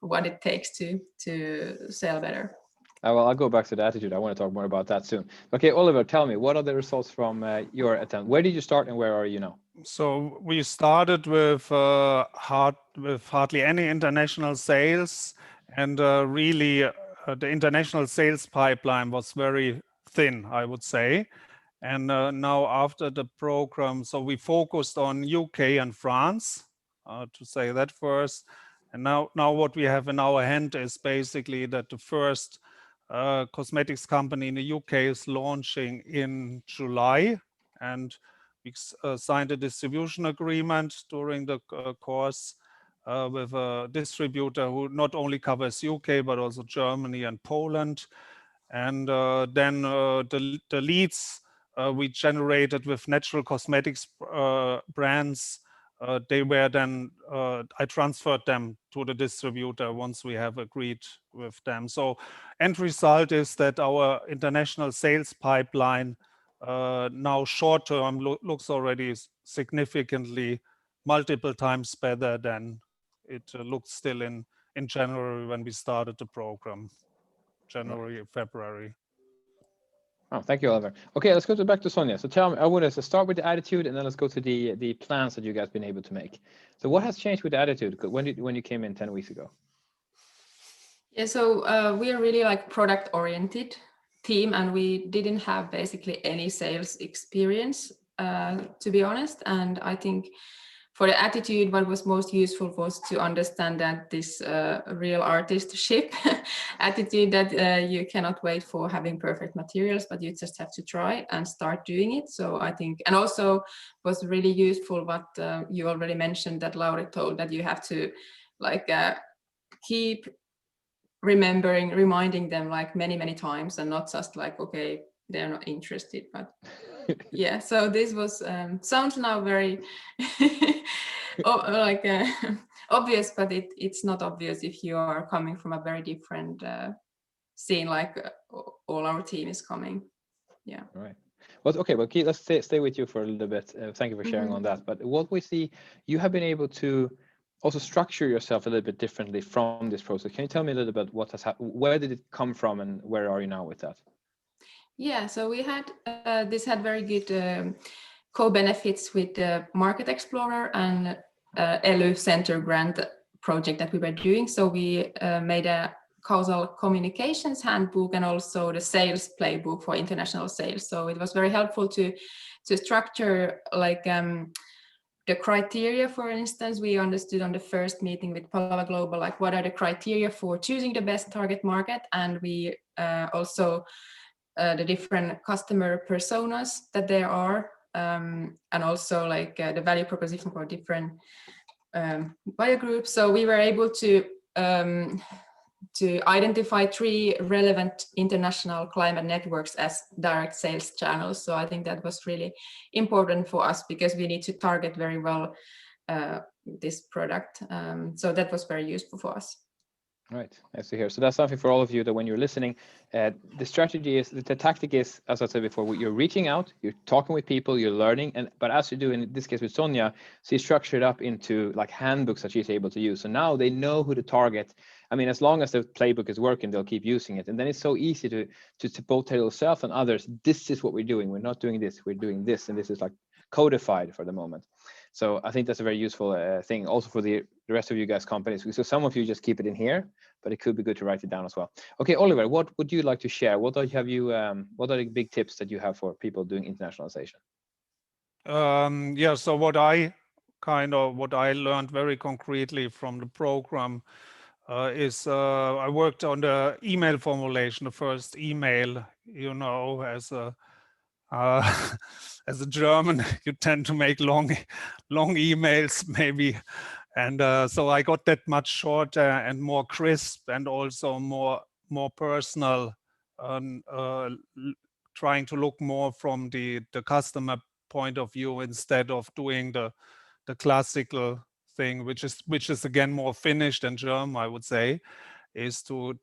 what it takes to sell better. Well, I'll go back to the attitude. I want to talk more about that soon. Okay, Oliver, tell me, what are the results from your attempt? Where did you start and where are you now? So we started with hardly any international sales, and really the international sales pipeline was very thin, I would say. And now after the program, so we focused on UK and France, to say that first. And now what we have in our hand is basically that the first cosmetics company in the UK is launching in July, and we signed a distribution agreement during the course with a distributor who not only covers UK but also Germany and Poland. And then the leads we generated with natural cosmetics brands, they were then, I transferred them to the distributor once we have agreed with them. So end result is that our international sales pipeline now short term looks already significantly multiple times better than it looked still in January when we started the program, January, February. Oh, thank you, Oliver. Okay, let's go back to Sonia. So tell me, I want to start with the attitude, and then let's go to the plans that you guys been able to make. So what has changed with the attitude when you came in 10 weeks ago? Yeah, so we are really like product oriented team, and we didn't have basically any sales experience, to be honest. And I think for the attitude, what was most useful was to understand that this real artistship attitude, that you cannot wait for having perfect materials, but you just have to try and start doing it. So I think, and also was really useful what you already mentioned, that Lauri told, that you have to like keep reminding them like many times, and not just like, okay, they're not interested, but yeah. So this was sounds now very like obvious, but it's not obvious if you are coming from a very different scene, like all our team is coming. Yeah. All right. Well, okay, well, Keith, let's stay with you for a little bit. Thank you for sharing on that. But what we see, you have been able to also structure yourself a little bit differently from this process. Can you tell me a little bit what has happened? Where did it come from, and where are you now with that? Yeah, so we had this had very good co-benefits with the Market Explorer and ELU Center grant project that we were doing. So we made a Kausal communications handbook and also the sales playbook for international sales. So it was very helpful to structure like the criteria. For instance, we understood on the first meeting with Palava Global, like what are the criteria for choosing the best target market, and we also the different customer personas that there are, and also like the value proposition for different buyer groups. So we were able to identify 3 relevant international climate networks as direct sales channels. So I think that was really important for us, because we need to target very well this product. So that was very useful for us. Right, nice to hear. So that's something for all of you that when you're listening, the strategy is, the tactic is, as I said before, you're reaching out, you're talking with people, you're learning, but as you do in this case with Sonia, she structured up into like handbooks that she's able to use. So now they know who to target. I mean, as long as the playbook is working, they'll keep using it. And then it's so easy to both tell yourself and others, this is what we're doing. We're not doing this, we're doing this. And this is like codified for the moment. So I think that's a very useful thing also for the rest of you guys' companies. So some of you just keep it in here, but it could be good to write it down as well. Okay, Oliver, what would you like to share? What are the big tips that you have for people doing internationalization? Yeah, so what I learned very concretely from the program is I worked on the email formulation, the first email, you know, as a as a German, you tend to make long emails maybe. And so I got that much shorter and more crisp, and also more personal, trying to look more from the customer point of view instead of doing the classical thing, which is again more Finnish than German, I would say, is to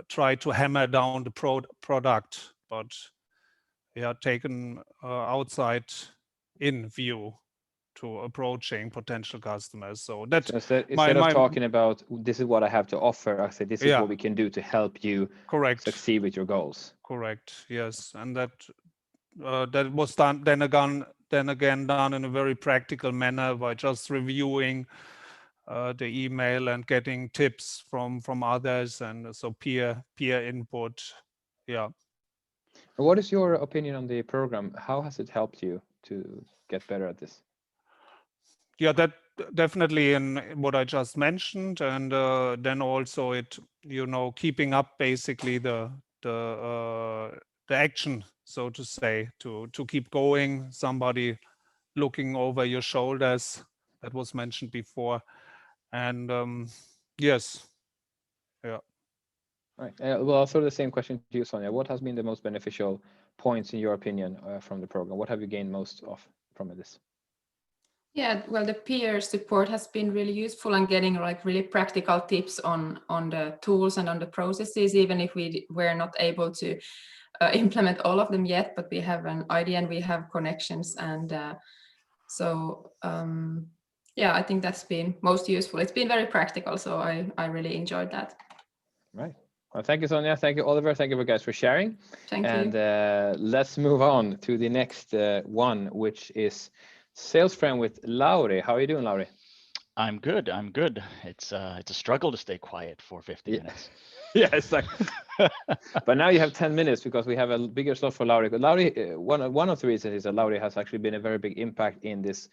try to hammer down the product, but yeah, taken outside in view to approaching potential customers. So that So instead of talking about this is what I have to offer, I say this is Yeah. what we can do to help you correct. succeed with your goals. Correct. Yes, and that that was done then again done in a very practical manner by just reviewing the email and getting tips from others, and so peer input. Yeah. What is your opinion on the program? How has it helped you to get better at this? Yeah, that definitely in what I just mentioned, and then also it, keeping up basically the action, so to say, to keep going. Somebody looking over your shoulders, that was mentioned before, and yes, yeah. Right. Well, I'll throw the same question to you, Sonia. What has been the most beneficial points, in your opinion, from the program? What have you gained most of from this? Yeah, well, the peer support has been really useful, and getting like really practical tips on the tools and on the processes, even if we were not able to implement all of them yet, but we have an idea and we have connections, and yeah, I think that's been most useful. It's been very practical, so I really enjoyed that. Right. Well, thank you, Sonia. Thank you, Oliver. Thank you guys for sharing. Thank you. And let's move on to the next one, which is Salesframe with Lauri. How are you doing, Lauri? I'm good. I'm good. It's a struggle to stay quiet for 50 minutes. Yes, but now you have 10 minutes because we have a bigger slot for Lauri. But Lauri, one of the reasons is that Lauri has actually been a very big impact in this.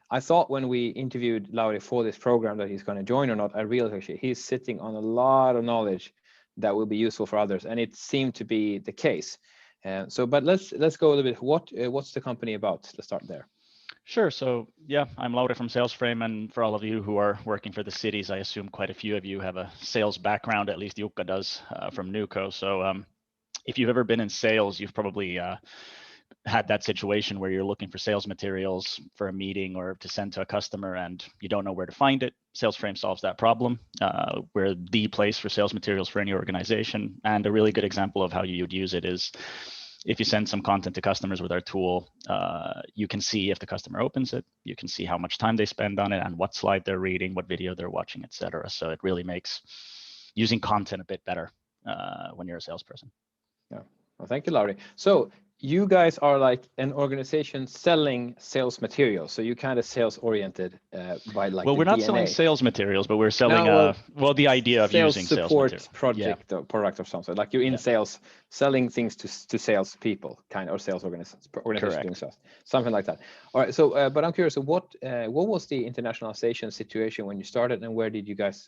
I thought when we interviewed Lauri for this program that he's going to join or not, I realized actually he's sitting on a lot of knowledge that will be useful for others, and it seemed to be the case. But let's go a little bit. What's the company about? Let's start there. Sure. So yeah, I'm Lauri from Salesframe, and for all of you who are working for the cities, I assume quite a few of you have a sales background. At least Jukka does from Nuco. So if you've ever been in sales, you've probably had that situation where you're looking for sales materials for a meeting or to send to a customer and you don't know where to find it. Salesframe solves that problem. We're the place for sales materials for any organization. And a really good example of how you would use it is if you send some content to customers with our tool, you can see if the customer opens it, you can see how much time they spend on it and what slide they're reading, what video they're watching, etc. So it really makes using content a bit better when you're a salesperson. Yeah. Well, thank you, Lauri. So you guys are like an organization selling sales materials. So you kind of sales oriented by like. Well, we're not DNA. selling sales materials, but we're selling the idea of using sales support project or product or something. Like you're in sales, selling things to sales people, kind of, or sales organizations doing sales, something like that. All right. So, but I'm curious. So what was the internationalization situation when you started, and where are you guys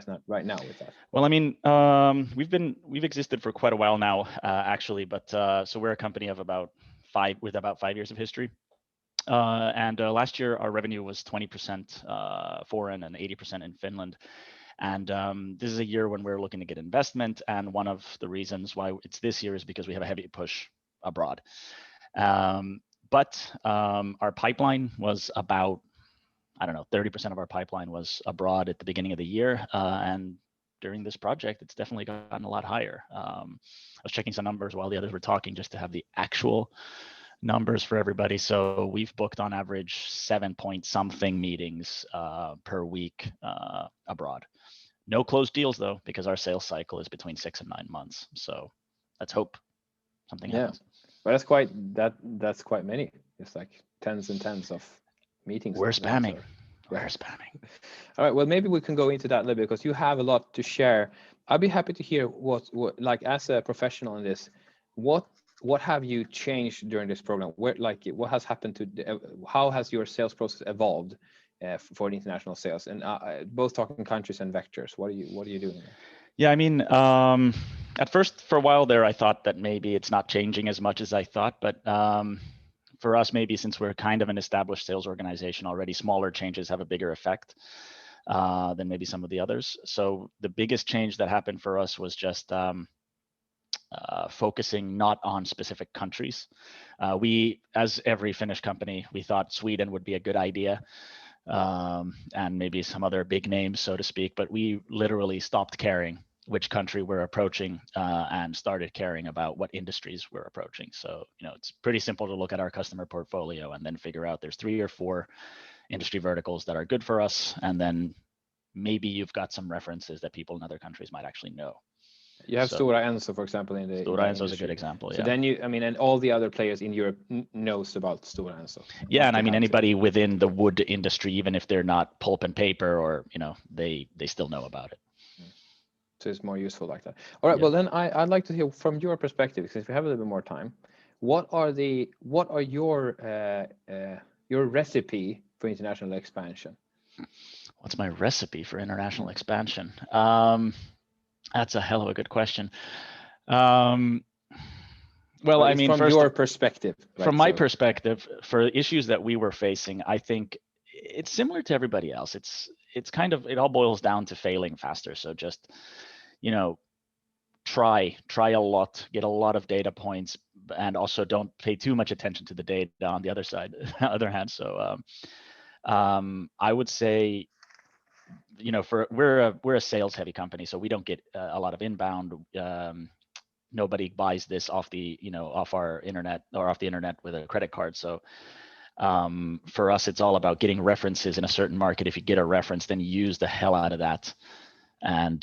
not right now with that? Well, I mean, we've existed for quite a while now, actually, but so we're a company of about 5 years of history. And last year, our revenue was 20% foreign and 80% in Finland. And this is a year when we're looking to get investment. And one of the reasons why it's this year is because we have a heavy push abroad. But our pipeline was about, 30% of our pipeline was abroad at the beginning of the year. And during this project, it's definitely gotten a lot higher. I was checking some numbers while the others were talking just to have the actual numbers for everybody. So we've booked on average 7-point-something meetings per week abroad. No closed deals though, because our sales cycle is between 6 and 9 months. So let's hope something happens. But that's quite many. It's like tens and tens of meetings. We're spamming. We're spamming. All right. Well, maybe we can go into that a little bit because you have a lot to share. I'd be happy to hear what like as a professional in this, what have you changed during this program? What has happened how has your sales process evolved for the international sales, and both talking countries and vectors? What are you doing? Yeah, I mean, at first for a while there, I thought that maybe it's not changing as much as I thought, but for us, maybe since we're kind of an established sales organization already, smaller changes have a bigger effect than maybe some of the others. So the biggest change that happened for us was just focusing not on specific countries. We, as every Finnish company, we thought Sweden would be a good idea, and maybe some other big names, so to speak, but we literally stopped caring which country we're approaching, and started caring about what industries we're approaching. So, it's pretty simple to look at our customer portfolio and then figure out there's 3 or 4 industry verticals that are good for us. And then maybe you've got some references that people in other countries might actually know. You have So- Stora Enso, for example, in the Stora Enso is a industry. good example. So Yeah. then and all the other players in Europe knows about Stora Enso. Yeah, and I Must mean have to. anybody within the wood industry, even if they're not pulp and paper, or they still know about it. So it's more useful like that. All right. Yeah. Well, then I'd like to hear from your perspective, since we have a little bit more time. What are your recipe for international expansion? What's my recipe for international expansion? That's a hell of a good question. Well, I mean, from your perspective, right? From my perspective, for issues that we were facing, I think it's similar to everybody else. It's kind of, it all boils down to failing faster. So just, try a lot, get a lot of data points, and also don't pay too much attention to the data on the other hand. So I would say, we're a sales heavy company, so we don't get a lot of inbound. Nobody buys this off our internet or off the internet with a credit card. So for us, it's all about getting references in a certain market. If you get a reference, then use the hell out of that. And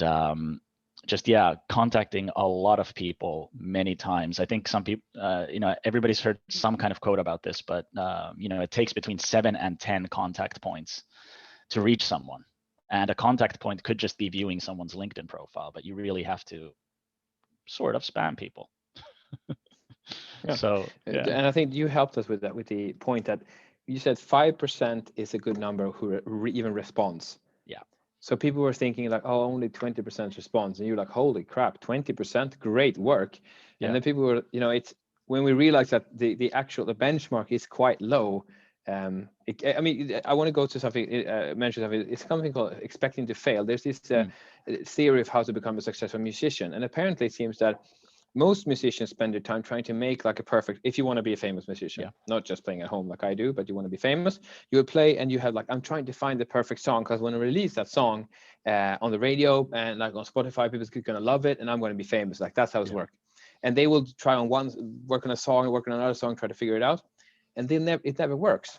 contacting a lot of people many times. I think some people, everybody's heard some kind of quote about this, but it takes between 7 and 10 contact points to reach someone. And a contact point could just be viewing someone's LinkedIn profile, but you really have to sort of spam people. Yeah. So, yeah. And I think you helped us with that, with the point that you said 5% is a good number who even responds. Yeah. So people were thinking like, oh, only 20% responds, and you're like, holy crap, 20%, great work. Yeah. And then people were, it's when we realized that the benchmark is quite low. I want to go to something, mention something. It's something called expecting to fail. There's this theory of how to become a successful musician, and apparently it seems that most musicians spend their time trying to make like a perfect, if you want to be a famous musician, not just playing at home like I do, but you want to be famous, you would play and you have like, I'm trying to find the perfect song, because when I release that song on the radio and like on Spotify, people's going to love it and I'm going to be famous. Like that's how it's worked. And they will try on work on a song, work on another song, try to figure it out. And it never works.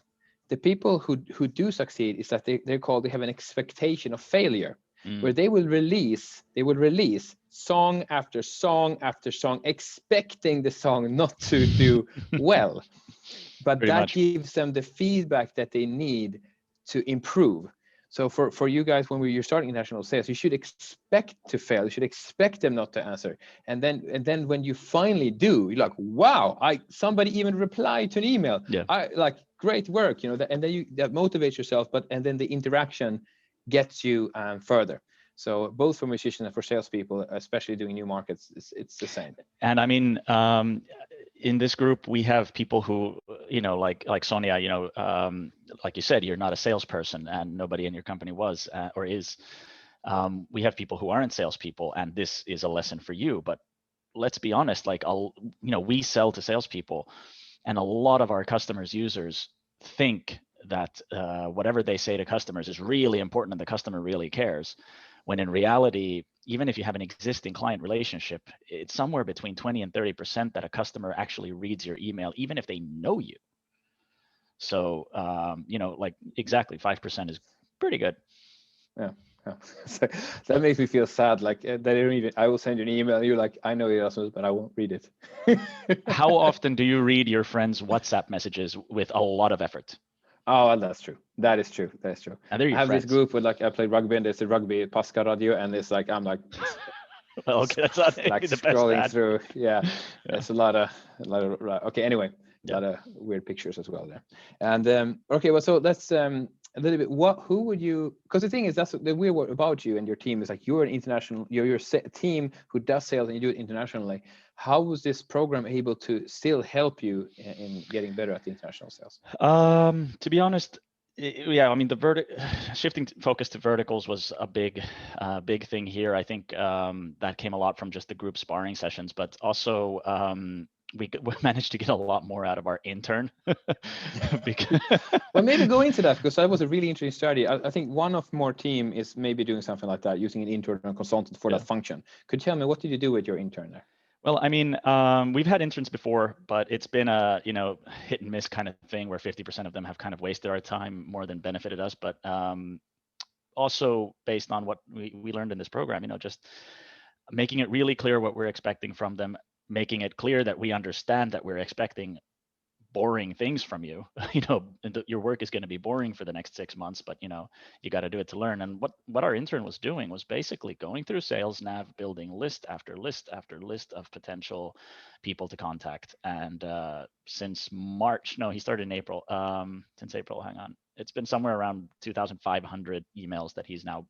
The people who do succeed is that they have an expectation of failure, where they will release song after song after song, expecting the song not to do well. But that gives them the feedback that they need to improve. So for you guys, when you're starting international sales, you should expect to fail. You should expect them not to answer. And then when you finally do, you're like, wow, somebody even replied to an email. Yeah. I like, great work, and then that motivates yourself, and then the interaction gets you further. So both for musicians and for salespeople, especially doing new markets, it's the same. And I mean, in this group, we have people who, like Sonia, like you said, you're not a salesperson, and nobody in your company was or is. We have people who aren't salespeople, and this is a lesson for you. But let's be honest, we sell to salespeople, and a lot of our customers, users, think that whatever they say to customers is really important and the customer really cares. When in reality, even if you have an existing client relationship, it's somewhere between 20 and 30% that a customer actually reads your email, even if they know you. So, exactly 5% is pretty good. Yeah. So that makes me feel sad. Like I will send you an email. And you're like, I know Erasmus, but I won't read it. How often do you read your friends' WhatsApp messages with a lot of effort? Oh, that's true. That is true. That's true. And I have this group with I play rugby, and there's a rugby Pasca radio, and it's like I'm like, well, okay, that's not like the scrolling best through. Yeah, it's a lot of okay. Anyway, a Yeah. lot of weird pictures as well there. And okay, well, so let's a little bit. Who would you? Because the thing is, that's the weird word about you and your team is like you're an international. You're a team who does sales and you do it internationally. How was this program able to still help you in getting better at the international sales? To be honest, I mean, shifting focus to verticals was a big thing here. I think that came a lot from just the group sparring sessions, but also we managed to get a lot more out of our intern. Because well, maybe go into that, because that was a really interesting study. I think one of more team is maybe doing something like that, using an intern or consultant for that function. Could you tell me, what did you do with your intern there? Well, I mean, we've had interns before, but it's been a hit and miss kind of thing where 50% of them have kind of wasted our time more than benefited us. But also based on what we learned in this program, just making it really clear what we're expecting from them, making it clear that we understand that we're expecting boring things from you. Your work is going to be boring for the next 6 months, but you got to do it to learn. And what our intern was doing was basically going through Sales Nav, building list after list after list of potential people to contact. And since March, no, he started in April. Since April, hang on, it's been somewhere around 2,500 emails that he's now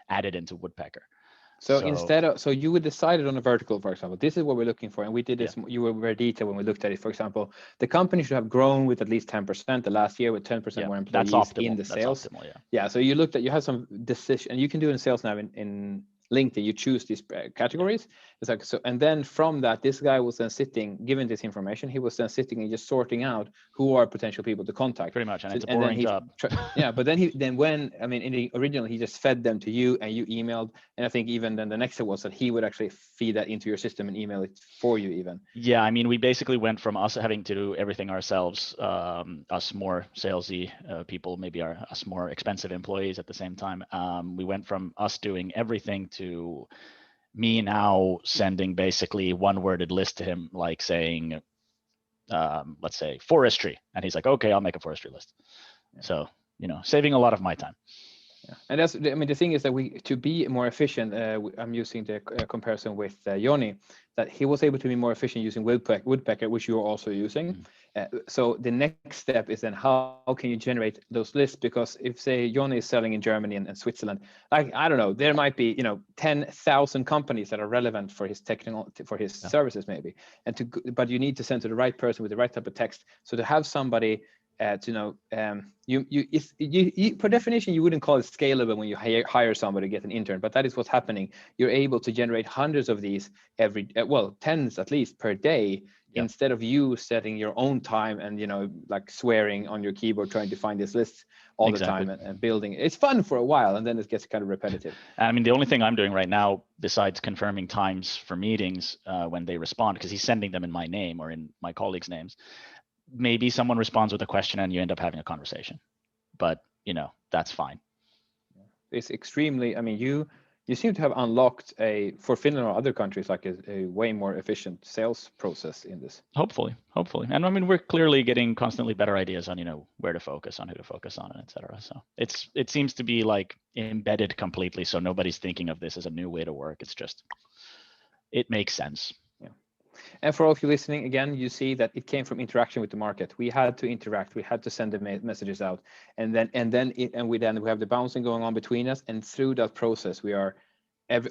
added into Woodpecker. So instead of, so you would decided on a vertical, for example, this is what we're looking for. And we did this, you were very detailed when we looked at it. For example, the company should have grown with at least 10% the last year, with 10% more employees in the sales. That's optimal, yeah. So you looked at, you have some decision, and you can do in Sales Nav in LinkedIn, you choose these categories. It's like, so, and then from that, this guy was then sitting, given this information, he was then sitting and just sorting out who are potential people to contact. Pretty much, and it's a boring job. Yeah, but then when, I mean, in the original, he just fed them to you and you emailed. And I think even then the next step was that he would actually feed that into your system and email it for you even. Yeah, I mean, we basically went from us having to do everything ourselves, us more salesy people, maybe us more expensive employees at the same time. We went from us doing everything to me now sending basically one-worded list to him, like saying, let's say forestry, and he's like, okay, I'll make a forestry list. Yeah. So, saving a lot of my time. Yeah. And that's, I mean, the thing is that to be more efficient, I'm using the comparison with Joni, that he was able to be more efficient using Woodpecker, which you're also using. So the next step is then how can you generate those lists? Because if, say, Joni is selling in Germany and Switzerland, like, I don't know, there might be 10,000 companies that are relevant for his services maybe, but you need to send to the right person with the right type of text. So to have somebody to know, you per definition, you wouldn't call it scalable when you hire somebody to get an intern, but that is what's happening. You're able to generate hundreds of these tens at least per day, instead of you setting your own time and like swearing on your keyboard trying to find this list all the time and building. It's fun for a while, and then it gets kind of repetitive. I mean, the only thing I'm doing right now, besides confirming times for meetings when they respond, because he's sending them in my name or in my colleagues' names, maybe someone responds with a question and you end up having a conversation, but that's fine. It's extremely, I mean, you seem to have unlocked for Finland or other countries, like a way more efficient sales process in this. Hopefully. And I mean, we're clearly getting constantly better ideas on, where to focus on, who to focus on, and et cetera. So it seems to be like embedded completely. So nobody's thinking of this as a new way to work. It's just, it makes sense. And for all of you listening, again, you see that it came from interaction with the market. We had to interact. We had to send the messages out, and we have the bouncing going on between us. And through that process,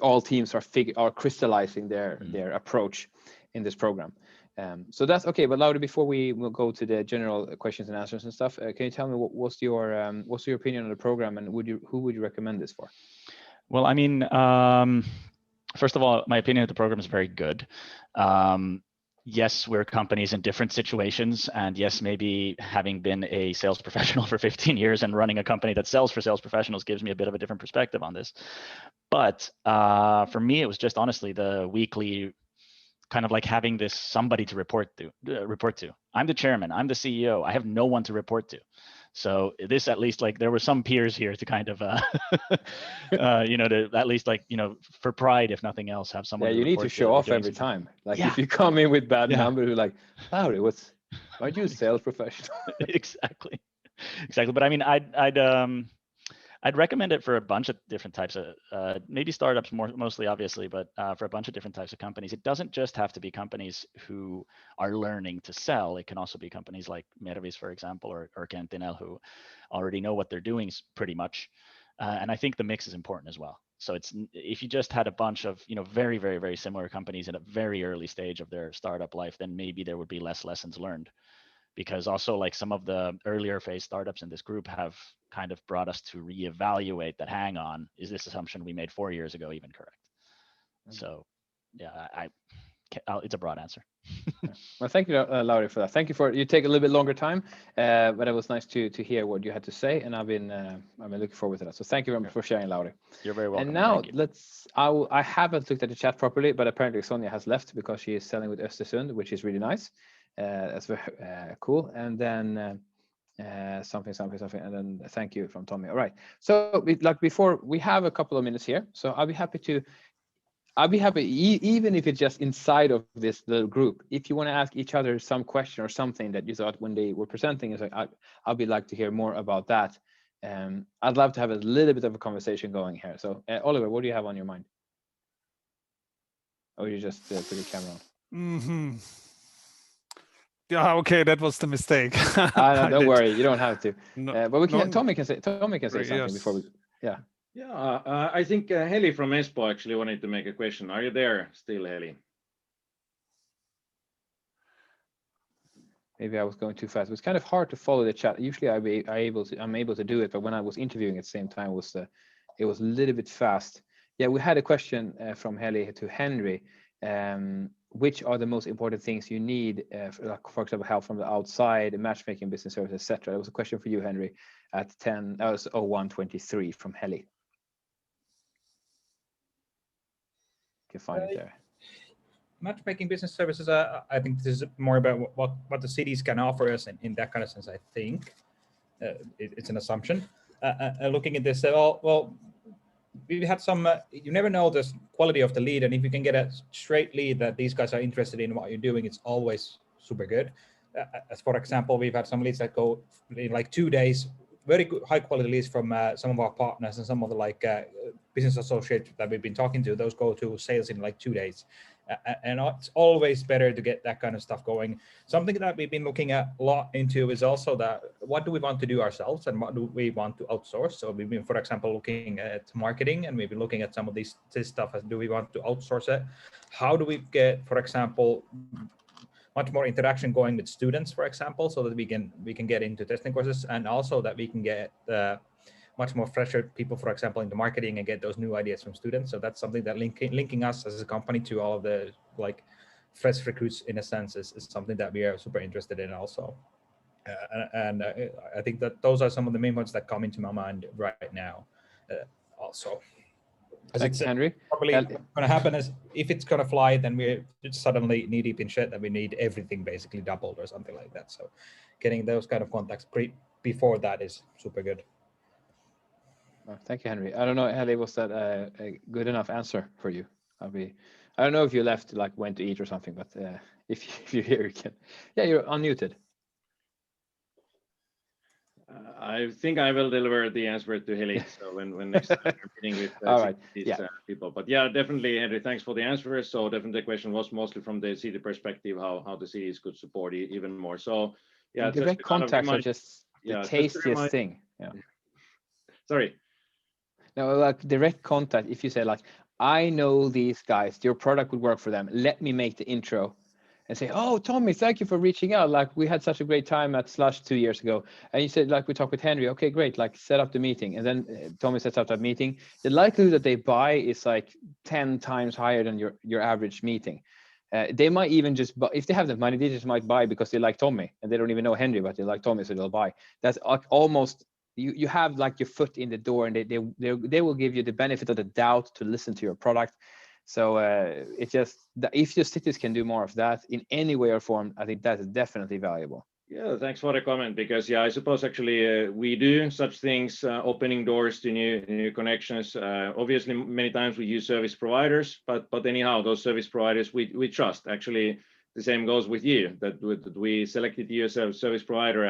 all teams are crystallizing their approach in this program. So that's okay. But Lauri, before we will go to the general questions and answers and stuff, can you tell me what's your opinion on the program, and who would you recommend this for? Well, I mean, first of all, my opinion of the program is very good. Yes, we're companies in different situations. And yes, maybe having been a sales professional for 15 years and running a company that sells for sales professionals gives me a bit of a different perspective on this. But for me, it was just honestly the weekly kind of like having this somebody to report to. I'm the chairman, I'm the CEO, I have no one to report to. So this, at least, like, there were some peers here to kind of, to at least, like, for pride, if nothing else, have someone. Yeah, you need to show off every time. Like, if you come in with bad numbers, you're like, Lauri, aren't you a sales professional? Exactly. But I mean, I'd recommend it for a bunch of different types of, maybe startups mostly, obviously, but for a bunch of different types of companies. It doesn't just have to be companies who are learning to sell. It can also be companies like Mervis, for example, or Qentinel, who already know what they're doing pretty much. And I think the mix is important as well. So if you just had a bunch of, very, very, very similar companies in a very early stage of their startup life, then maybe there would be less lessons learned. Because also, like, some of the earlier phase startups in this group have kind of brought us to reevaluate that, hang on, is this assumption we made 4 years ago even correct? So yeah, it's a broad answer. Well, thank you, Lauri, for that. Thank you for you take a little bit longer time, but it was nice to hear what you had to say, and I've been looking forward to that. So thank you very much for sharing, Lauri. You're very welcome. And now I haven't looked at the chat properly, but apparently Sonia has left because she is selling with Östersund, which is really nice. That's very cool. And then something, and then thank you from Tommy. All right. So before we have a couple of minutes here, so I'll be happy, even if it's just inside of this little group, if you want to ask each other some question or something that you thought when they were presenting, is like, I'll be like to hear more about that. I'd love to have a little bit of a conversation going here. So Oliver, what do you have on your mind? Or you just put your camera on? Yeah, okay, that was the mistake. Don't worry, you don't have to. No, but we can. Tommy can say something before we. Yeah. Yeah, I think Heli from Espoo actually wanted to make a question. Are you there still, Heli? Maybe I was going too fast. It was kind of hard to follow the chat. Usually I'm able to do it, but when I was interviewing at the same time, it was a little bit fast. Yeah, we had a question from Heli to Henry. Which are the most important things you need, for example, help from the outside, matchmaking, business services, etc. That was a question for you, Henry, at 01:23 from Heli. You can find it there. Matchmaking, business services, I think this is more about what the cities can offer us in that kind of sense, I think. It's an assumption. Looking at this, well, we had some, you never know the quality of the lead, and if you can get a straight lead that these guys are interested in what you're doing, it's always super good. As for example, we've had some leads that go in like 2 days, very good, high quality leads from some of our partners and some of the business associates that we've been talking to. Those go to sales in like 2 days. And it's always better to get that kind of stuff going. Something that we've been looking at a lot into is also that what do we want to do ourselves and what do we want to outsource? So we've been, for example, looking at marketing, and we've been looking at some of this stuff as do we want to outsource it? How do we get, for example, much more interaction going with students, for example, so that we can get into testing courses, and also that we can get much more fresher people, for example, into marketing and get those new ideas from students. So that's something that linking us as a company to all of the fresh recruits in a sense is something that we are super interested in also. And I think that those are some of the main ones that come into my mind right now also. Thanks, Henry. Probably going to happen is if it's going to fly, then we're suddenly knee deep in shit that we need everything basically doubled or something like that. So getting those kind of contacts before that is super good. Thank you, Henry. I don't know, Heli, was that a good enough answer for you? I don't know if you left, went to eat or something, but if you're here, you can. Yeah, you're unmuted. I think I will deliver the answer to Heli. So when next time we're meeting with these people. But yeah, definitely, Henry, thanks for the answer. So definitely the question was mostly from the city perspective, how the cities could support even more. So yeah, direct contacts are just the tastiest thing. Yeah. Sorry. No, direct contact. If you say I know these guys, your product would work for them. Let me make the intro, and say, oh, Tommy, thank you for reaching out. We had such a great time at Slush 2 years ago, and you said we talked with Henry. Okay, great. Set up the meeting, and then Tommy sets up that meeting. The likelihood that they buy is 10 times higher than your average meeting. They might even just buy, if they have the money, they just might buy because they like Tommy, and they don't even know Henry, but they like Tommy, so they'll buy. That's almost. You have your foot in the door, and they will give you the benefit of the doubt to listen to your product. So it's just if your cities can do more of that in any way or form, I think that is definitely valuable. Yeah, thanks for the comment, because I suppose actually we do such things, opening doors to new connections. Obviously, many times we use service providers, but anyhow, those service providers we trust. Actually, the same goes with you, that we selected you as a service provider,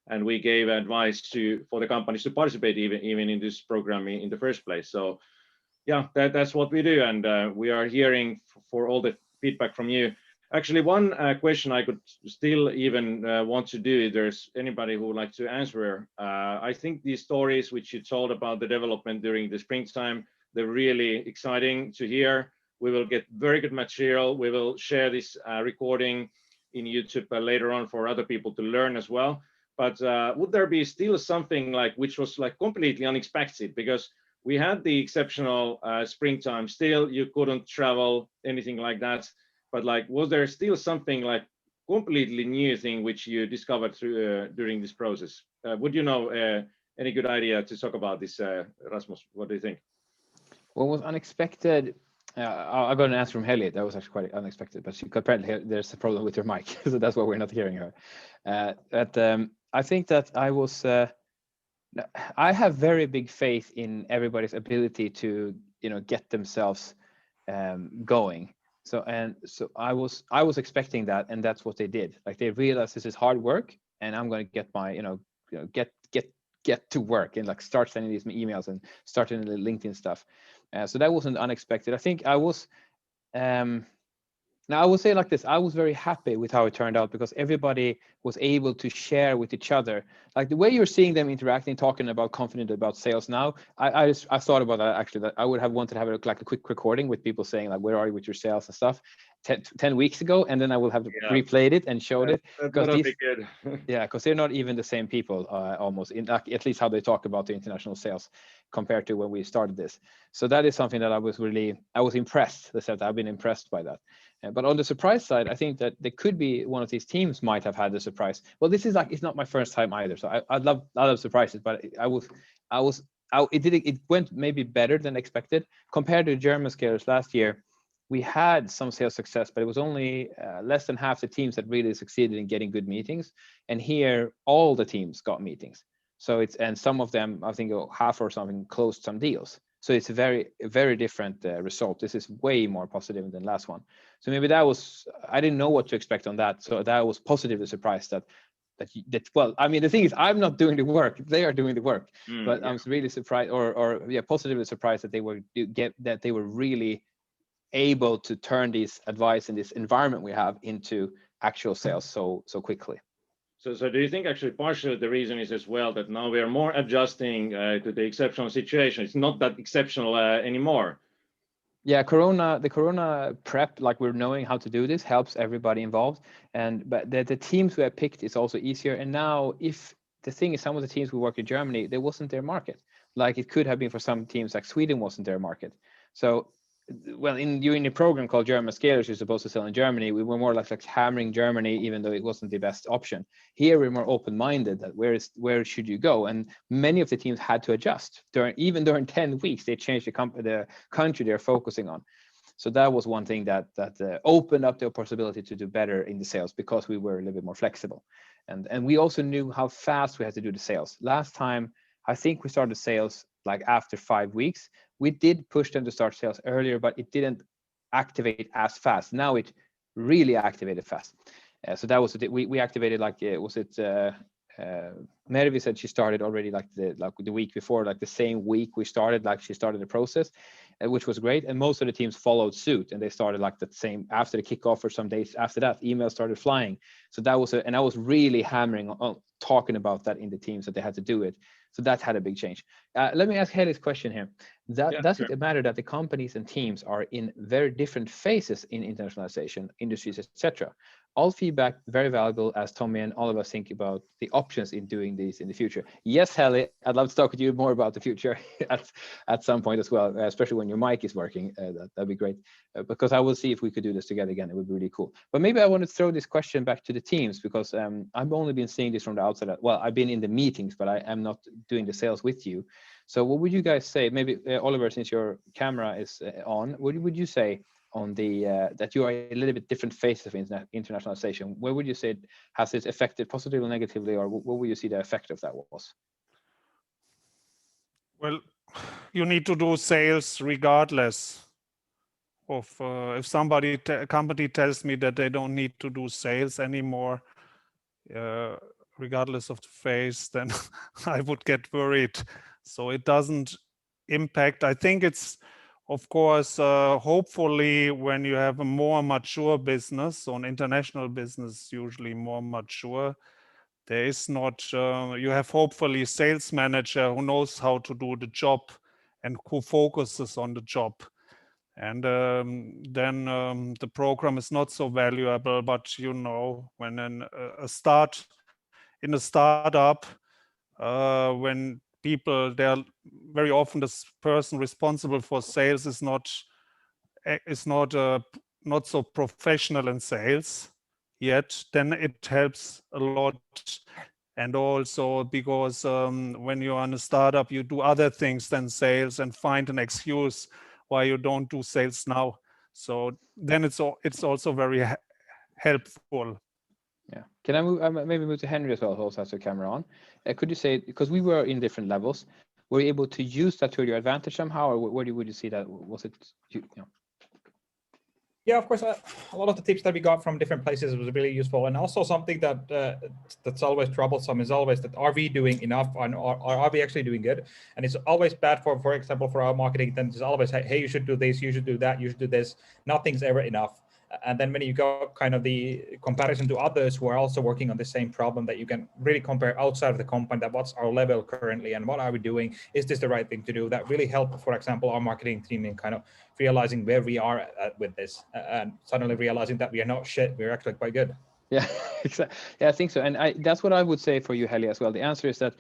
and we gave advice for the companies to participate even in this program in the first place. So yeah, that's what we do, and we are hearing for all the feedback from you. Actually, one question I could still even want to do, if there's anybody who would like to answer. I think these stories which you told about the development during the springtime, they're really exciting to hear. We will get very good material. We will share this recording in YouTube later on for other people to learn as well. But would there be still something which was completely unexpected? Because we had the exceptional springtime. Still, you couldn't travel, anything like that. but like, was there still something like completely new thing which you discovered through during this process? Would you know any good idea to talk about this, Rasmus? What do you think? What was unexpected? I got an answer from Heli. That was actually quite unexpected, but apparently there's a problem with your mic, so that's why we're not hearing her. But I think that I have very big faith in everybody's ability to, get themselves going. So I was expecting that, and that's what they did. Like, they realized this is hard work, and I'm going to get my, get to work and like start sending these emails and starting the LinkedIn stuff. So that wasn't unexpected. I think I was. Now I will say it like this: I was very happy with how it turned out, because everybody was able to share with each other. Like, the way you're seeing them interacting, talking about confident about sales now, I thought about that actually, that I would have wanted to have a quick recording with people saying like, where are you with your sales and stuff 10 weeks ago, and then I will have replayed it and showed it. That'll be good. Yeah, because they're not even the same people almost, in at least how they talk about the international sales compared to when we started this. So that is something that I was impressed. I've been impressed by that. But on the surprise side, I think that there could be one of these teams might have had the surprise. Well, this is like, it's not my first time either, so I love surprises. But it went maybe better than expected compared to Euroscalers last year. We had some sales success, but it was only less than half the teams that really succeeded in getting good meetings. And here, all the teams got meetings. So and some of them, I think half or something, closed some deals. So it's a very different result. This is way more positive than last one. So maybe I didn't know what to expect on that. So that was positively surprised that well, I mean, the thing is, I'm not doing the work; they are doing the work. But yeah. I'm really surprised, positively surprised that they were really able to turn this advice and this environment we have into actual sales so quickly. So do you think actually partially the reason is as well that now we are more adjusting to the exceptional situation? It's not that exceptional anymore. Yeah, the Corona prep, like we're knowing how to do this, helps everybody involved. But the teams we have picked is also easier. And now, if the thing is, some of the teams we work in Germany, there wasn't their market. Like it could have been for some teams, like Sweden wasn't their market. So, well, during the program called Euroscalers, you're supposed to sell in Germany. We were more like hammering Germany, even though it wasn't the best option. Here we're more open-minded that where should you go? And many of the teams had to adjust. Even during 10 weeks, they changed the country they're focusing on. So that was one thing that opened up the possibility to do better in the sales, because we were a little bit more flexible. And we also knew how fast we had to do the sales. Last time, I think we started sales like after 5 weeks. We did push them to start sales earlier, but it didn't activate as fast. Now it really activated fast. So that was we activated like Mervi said she started already like the week before, like the same week we started, like she started the process, which was great. And most of the teams followed suit, and they started like the same after the kickoff or some days after that. Emails started flying. So that was and I was really hammering on talking about that in the teams that they had to do it. So that had a big change. Let me ask Heli's question here. Does it matter that the companies and teams are in very different phases in internationalization, industries, etc.? All feedback very valuable as Tommy and all of us think about the options in doing these in the future. Yes, Heli, I'd love to talk with you more about the future at some point as well, especially when your mic is working. That'd be great, because I will see if we could do this together again. It would be really cool. But maybe I want to throw this question back to the teams, because I've only been seeing this from the outside. Well, I've been in the meetings, but I am not doing the sales with you. So what would you guys say? Maybe Oliver, since your camera is on, what would you say on the that you are a little bit different phases of internationalization? Where would you say has it affected positively or negatively, or what would you see the effect of that was? Well, you need to do sales regardless of if a company tells me that they don't need to do sales anymore, regardless of the phase, then I would get worried. So it doesn't impact. I think it's, of course, hopefully when you have a more mature business, so an international business, usually more mature, there is not, you have hopefully a sales manager who knows how to do the job and who focuses on the job. And then the program is not so valuable. But, you know, when in a startup, when people, they're very often this person responsible for sales is not not so professional in sales yet, then it helps a lot. And also because when you're on a startup, you do other things than sales and find an excuse why you don't do sales now. So then it's also very helpful. Yeah. Can I maybe move to Henry as well, who also has the camera on? Could you say, because we were in different levels, were you able to use that to your advantage somehow, or where would you see that? Was it, Yeah, of course, a lot of the tips that we got from different places was really useful. And also something that that's always troublesome is always that, are we doing enough, or are we actually doing good? And it's always bad for example, for our marketing, then it's always, hey, you should do this, you should do that, you should do this. Nothing's ever enough. And then when you go kind of the comparison to others who are also working on the same problem, that you can really compare outside of the company, that what's our level currently and what are we doing? Is this the right thing to do? That really helped, for example, our marketing team in kind of realizing where we are at with this, and suddenly realizing that we are not shit, we're actually quite good. Yeah, exactly. Yeah, I think so. And that's what I would say for you, Heli, as well. The answer is that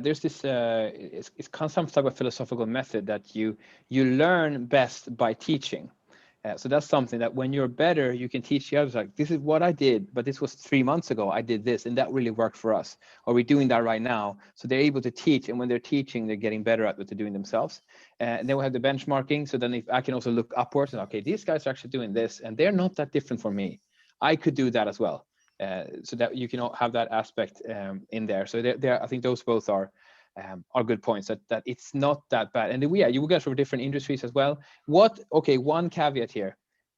there's this, it's some type of philosophical method that you learn best by teaching. So that's something that when you're better, you can teach the others, like, this is what I did, but this was 3 months ago, I did this, and that really worked for us. Or we're doing that right now. So they're able to teach, and when they're teaching, they're getting better at what they're doing themselves. And then we have the benchmarking. So then if I can also look upwards and, okay, these guys are actually doing this, and they're not that different from me. I could do that as well. So that you can have that aspect in there. So I think those both are good points, that it's not that bad. And yeah, you guys from different industries as well. Okay, one caveat here.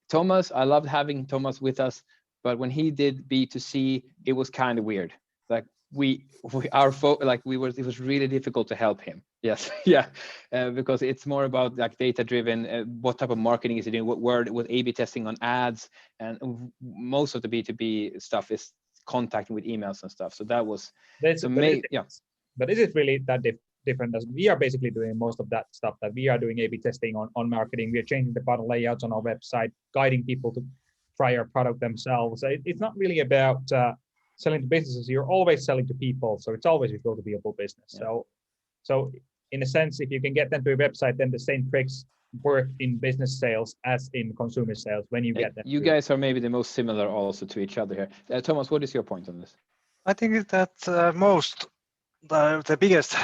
Thomas, I loved having Thomas with us, but when he did B2C, it was kind of weird. Like it was really difficult to help him. Yes, yeah, because it's more about like data-driven. What type of marketing is he doing? What word with A/B testing on ads, and most of the B2B stuff is contacting with emails and stuff. So that was yeah. But is it really that different? As we are basically doing most of that stuff, that we are doing A/B testing on marketing. We are changing the button layouts on our website, guiding people to try our product themselves. It's not really about selling to businesses. You're always selling to people, so it's always a go-to-people business. Yeah. So in a sense, if you can get them to a website, then the same tricks work in business sales as in consumer sales when you get them. You guys are maybe the most similar also to each other here. Thomas, what is your point on this? I think that the biggest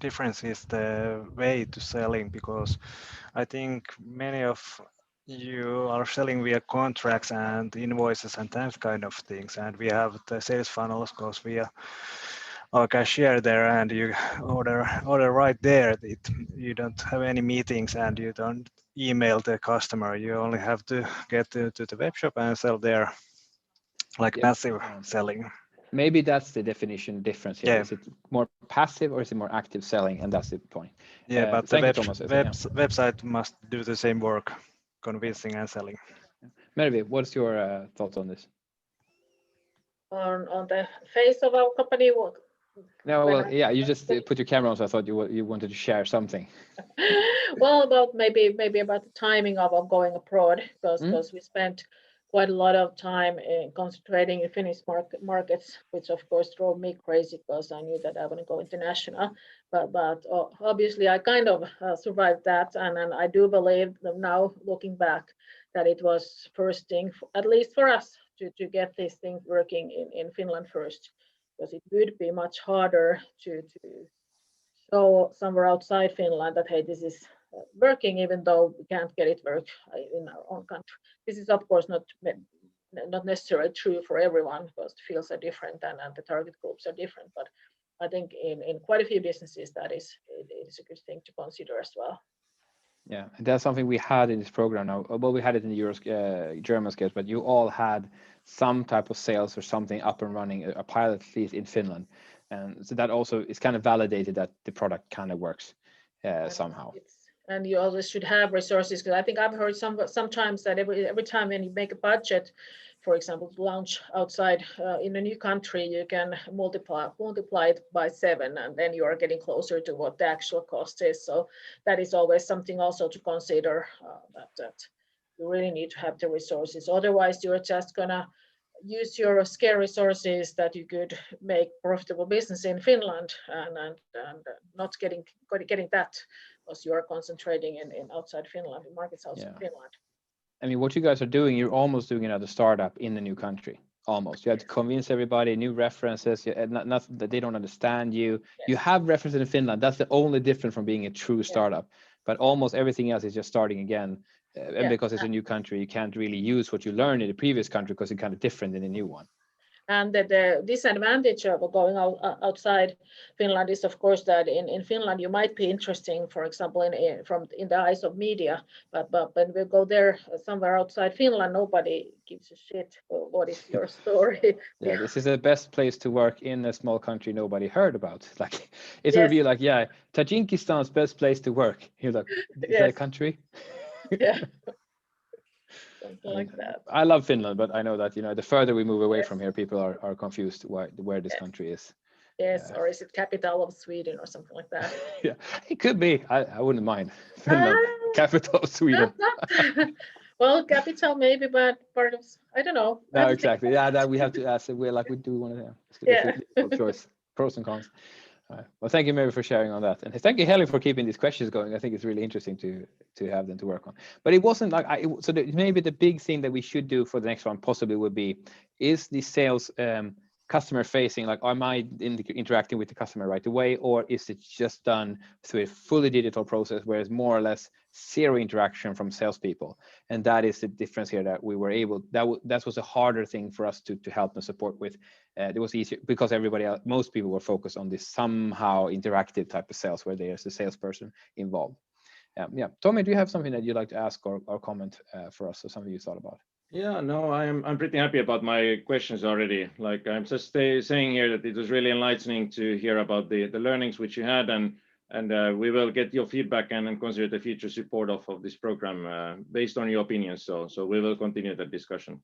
difference is the way to selling, because I think many of you are selling via contracts and invoices and that kind of things, and we have the sales funnels because we are our cashier there, and you order right there. You don't have any meetings and you don't email the customer. You only have to get to the web shop and sell there, like passive selling. Maybe that's the definition difference here. Yeah. Is it more passive or is it more active selling? And that's the point. Yeah, but the website must do the same work, convincing and selling. Mervi, what's your thoughts on this? On the face of our company? No, well, yeah, you just put your camera on, so I thought you wanted to share something. Well, about maybe about the timing of going abroad, because we spent quite a lot of time concentrating in Finnish markets, which of course drove me crazy because I knew that I wouldn't go international. But obviously I kind of survived that, and I do believe that now looking back that it was first thing, at least for us, to get these things working in Finland first, because it would be much harder to show somewhere outside Finland that, hey, this is working, even though we can't get it work in our own country. This is of course not necessarily true for everyone, because the fields are different and the target groups are different, but I think in quite a few businesses it is a good thing to consider as well. Yeah, and that's something we had in this program now. Well, we had it in the German scales, but you all had some type of sales or something up and running, a pilot at least in Finland. And so that also is kind of validated that the product kind of works somehow. And you always should have resources, because I think I've heard sometimes that every time when you make a budget, for example, to launch outside in a new country, you can multiply it by 7, and then you are getting closer to what the actual cost is. So that is always something also to consider, that you really need to have the resources. Otherwise, you're just gonna use your scarce resources that you could make profitable business in Finland, and not getting that, because you are concentrating in outside Finland, in markets outside Finland. I mean, what you guys are doing, you're almost doing another startup in a new country. Almost. You have to convince everybody, new references, not that they don't understand you. Yes. You have references in Finland. That's the only difference from being a true startup. But almost everything else is just starting again. And because it's a new country, you can't really use what you learned in the previous country because it's kind of different in the new one. And the disadvantage of going outside Finland is, of course, that in Finland you might be interesting, for example, in the eyes of media, but when we go there somewhere outside Finland, nobody gives a shit. What is your story? Yeah, this is the best place to work in a small country nobody heard about. Like it would be like, yeah, Tajikistan's best place to work. You're like, is that a country? Yeah. Something like that. I love Finland, but I know that the further we move away from here, people are confused where this country is. Yes, or is it capital of Sweden or something like that? Yeah, it could be. I wouldn't mind. Finland, capital of Sweden. Well, capital maybe, but part of I don't know. No, exactly. Yeah, that we have to ask. We do want to. Difficult choice, pros and cons. Well, thank you, Mary, for sharing on that, and thank you, Heli, for keeping these questions going. I think it's really interesting to have them to work on. But it wasn't like maybe the big thing that we should do for the next one possibly would be, is the sales customer facing, like am I interacting with the customer right away, or is it just done through a fully digital process where it's more or less zero interaction from salespeople? And that is the difference here, that we were able, that was a harder thing for us to help and support with. It was easier because most people were focused on this somehow interactive type of sales where there's a salesperson involved. Yeah, Tommy, do you have something that you'd like to ask or comment for us, or something you thought about? Yeah, no, I'm pretty happy about my questions already. Like I'm just saying here that it was really enlightening to hear about the learnings which you had, and we will get your feedback and consider the future support of this program based on your opinions. So we will continue that discussion.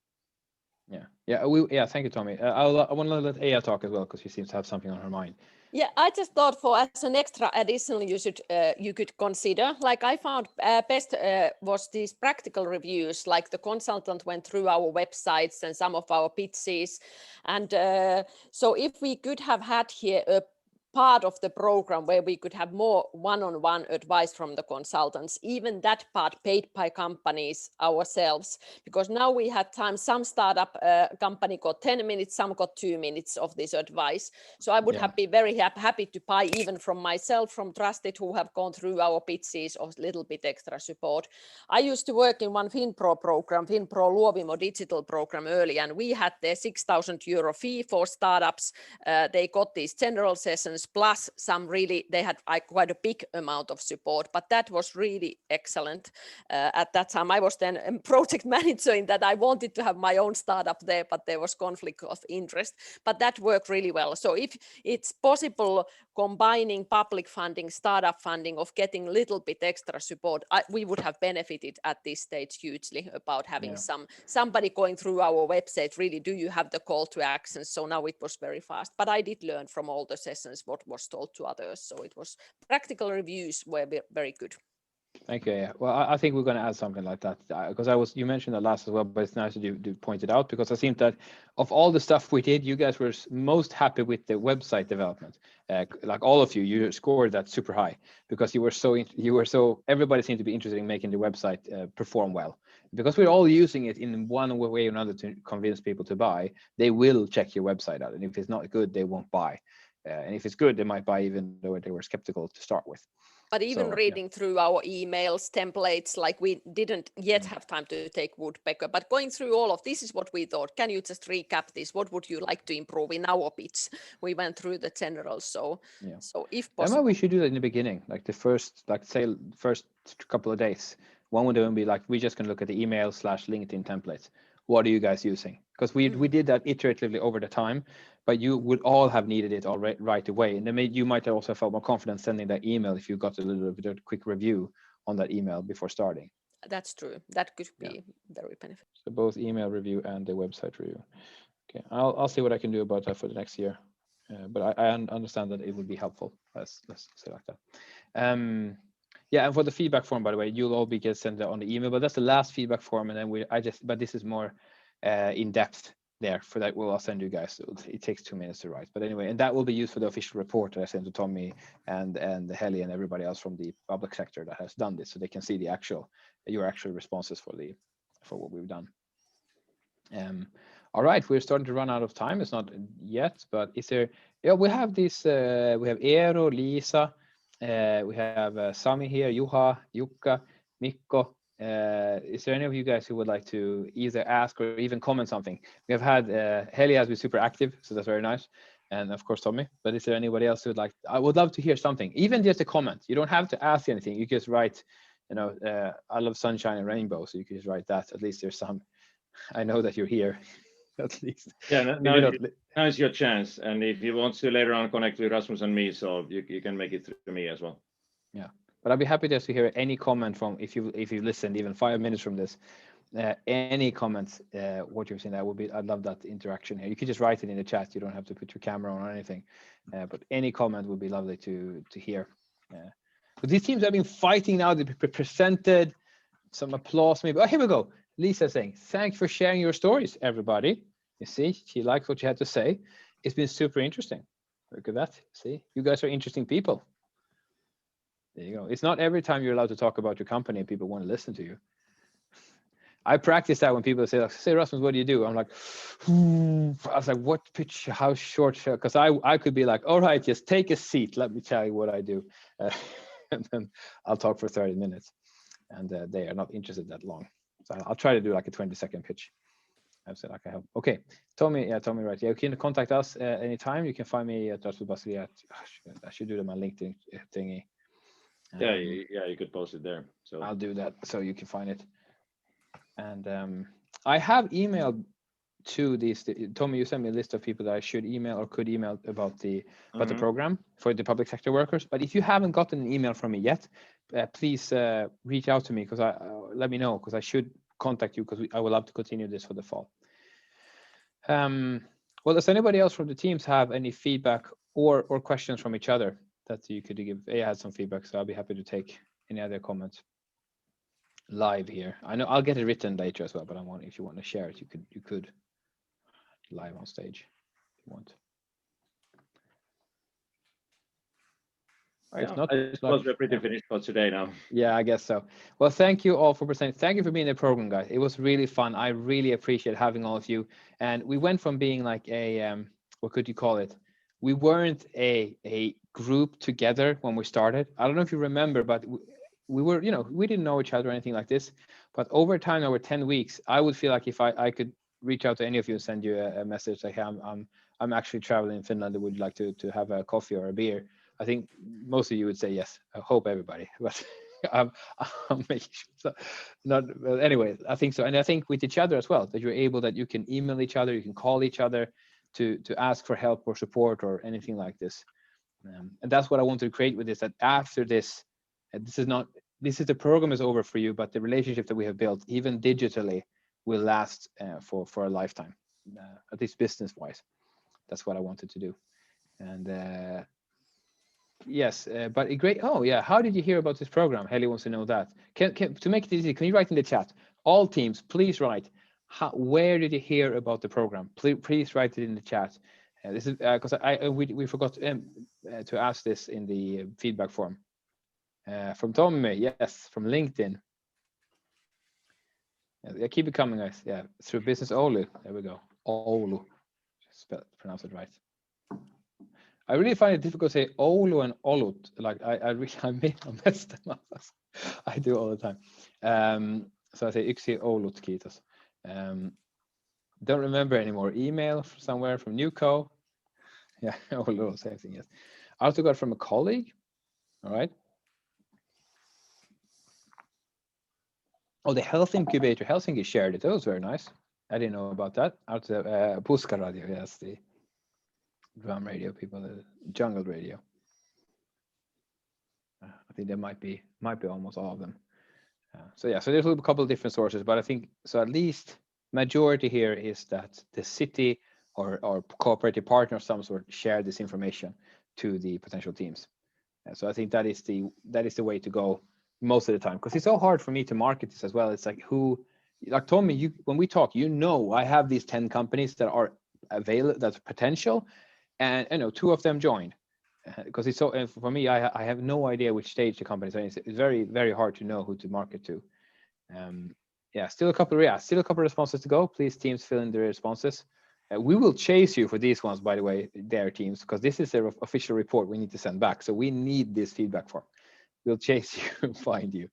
Yeah, thank you, Tommy. I want to let Aya talk as well, because she seems to have something on her mind. Yeah, I just thought as an extra additional you could consider, like I found best was these practical reviews, like the consultant went through our websites and some of our pitches. And so if we could have had here a part of the program where we could have more one-on-one advice from the consultants, even that part paid by companies ourselves, because now we had time, some startup company got 10 minutes, some got 2 minutes of this advice. So I would have been very happy to buy even from myself, from Trusted, who have gone through our pitches, of a little bit extra support. I used to work in one FinPro program, FinPro Luovimo digital program earlier, and we had the €6,000 fee for startups. They got these general sessions, plus some they had quite a big amount of support, but that was really excellent. At that time, I was then a project manager in that I wanted to have my own startup there, but there was conflict of interest, but that worked really well. So if it's possible combining public funding, startup funding, of getting a little bit extra support, we would have benefited at this stage hugely about having somebody going through our website, really, do you have the call to action? So now it was very fast, but I did learn from all the sessions what was told to others. So it was practical reviews were very good. Thank you. Yeah. Well, I think we're going to add something like that, because you mentioned that last as well, but it's nice that you point it out, because I think that of all the stuff we did, you guys were most happy with the website development. Like all of you scored that super high, because everybody seemed to be interested in making the website perform well, because we're all using it in one way or another to convince people to buy. They will check your website out, and if it's not good, they won't buy. And if it's good, they might buy, even though they were skeptical to start with. But even reading through our emails, templates, like we didn't yet have time to take Woodpecker, but going through all of this is what we thought. Can you just recap this? What would you like to improve in our pitch? We went through the general, so if possible. Maybe we should do that in the beginning, like the first couple of days. One would then be like, we're just going to look at the email/LinkedIn templates. What are you guys using? Because we did that iteratively over the time, but you would all have needed it all right away. And then you might also have felt more confident sending that email if you got a little bit of a quick review on that email before starting. That's true. That could be very beneficial. So both email review and the website review. Okay, I'll see what I can do about that for the next year. But I understand that it would be helpful. Let's say like that. Yeah, and for the feedback form, by the way, you'll all be sent on the email, but that's the last feedback form, and then but this is more in depth there. For that, I'll send you guys. So it takes 2 minutes to write, but anyway, and that will be used for the official report that I sent to Tommy and Heli and everybody else from the public sector that has done this, so they can see your actual responses for for what we've done. All right, we're starting to run out of time. It's not yet, but is there? Yeah, we have this. We have Eero, Lisa. We have Sami here, Juha, Jukka, Mikko. Is there any of you guys who would like to either ask or even comment something? We have had Heli has been super active, so that's very nice, and of course Tommy. But is there anybody else who would like? I would love to hear something, even just a comment. You don't have to ask anything. You just write. You know, I love sunshine and rainbow, so you can just write that. At least there's some. I know that you're here. At least. Yeah, now is your chance. And if you want to later on connect with Rasmus and me, so you can make it through me as well. Yeah, but I'd be happy just to hear any comment from if you listened even 5 minutes from this. Any comments, what you've seen, that would be. I'd love that interaction here. You could just write it in the chat. You don't have to put your camera on or anything. But any comment would be lovely to hear. But these teams have been fighting now. They presented some applause maybe. Oh, here we go. Lisa saying, thanks for sharing your stories, everybody. You see, she likes what you had to say. It's been super interesting. Look at that. See, you guys are interesting people. There you go. It's not every time you're allowed to talk about your company and people want to listen to you. I practice that when people say, Rasmus, what do you do? I'm like, I was like, what pitch, how short? Because I could be like, all right, just take a seat. Let me tell you what I do. And then I'll talk for 30 minutes. And they are not interested that long. So I'll try to do like a 20-second pitch. I've said like I help. Okay, Tommy, right. Yeah, you can contact us anytime. You can find me at Rasmus Basili. I should do my LinkedIn thingy. Yeah, you could post it there. So I'll do that so you can find it. And I have emailed to these. Tommy, you sent me a list of people that I should email or could email about the program for the public sector workers. But if you haven't gotten an email from me yet, please reach out to me because let me know because I should contact you because I would love to continue this for the fall. Well, does anybody else from the teams have any feedback or questions from each other that you could give? I had some feedback, so I'll be happy to take any other comments live here. I know I'll get it written later as well, but if you want to share it, you could live on stage if you want. Yeah, I suppose we're pretty finished for today now. Yeah, I guess so. Well, thank you all for presenting. Thank you for being in the program, guys. It was really fun. I really appreciate having all of you. And we went from being like a, what could you call it? We weren't a group together when we started. I don't know if you remember, but we were, we didn't know each other or anything like this. But over time, over 10 weeks, I would feel like if I could reach out to any of you and send you a message like, hey, I'm actually traveling in Finland. Would you like to have a coffee or a beer? I think most of you would say yes. I hope everybody, but I'm making sure. Well, anyway, I think so. And I think with each other as well, that you're able that you can email each other, you can call each other to ask for help or support or anything like this. And that's what I wanted to create with this, that after this, the program is over for you, but the relationship that we have built, even digitally, will last for a lifetime, at least business-wise. That's what I wanted to do. And yes, but a great. Oh yeah, how did you hear about this program? Heli wants to know that. To make it easy, can you write in the chat? All teams, please write. Where did you hear about the program? Please write it in the chat. This is because we forgot to ask this in the feedback form. From Tommy, yes, from LinkedIn. Yeah, keep it coming, guys. Yeah, through Business Oulu. There we go. Oulu. Pronounce it right. I really find it difficult to say Oulu and Olut. Like I mess them up. I do all the time. So I say Yksi Olut, kiitos. Don't remember anymore. Email somewhere from Newco. Yeah, Oulu, same thing. Yes. I also got from a colleague. All right. Oh, the Health Incubator Helsinki shared it. That was very nice. I didn't know about that. Out to Puska Radio, yes, the drum radio people, the jungle radio. I think there might be almost all of them. So yeah, so there's a couple of different sources, but I think so. At least majority here is that the city or cooperative partner of some sort share this information to the potential teams. So I think that is the way to go most of the time, because it's so hard for me to market this as well. It's like Tommy, when we talk, I have these 10 companies that are available, that's potential, and 2 of them joined, because it's so. For me, I have no idea which stage the company is in. It's very, very hard to know who to market to. yeah, still a couple of responses to go. Please, teams, fill in the responses. We will chase you for these ones, by the way, their teams, because this is their official report we need to send back. So we need this feedback form. We'll chase you and find you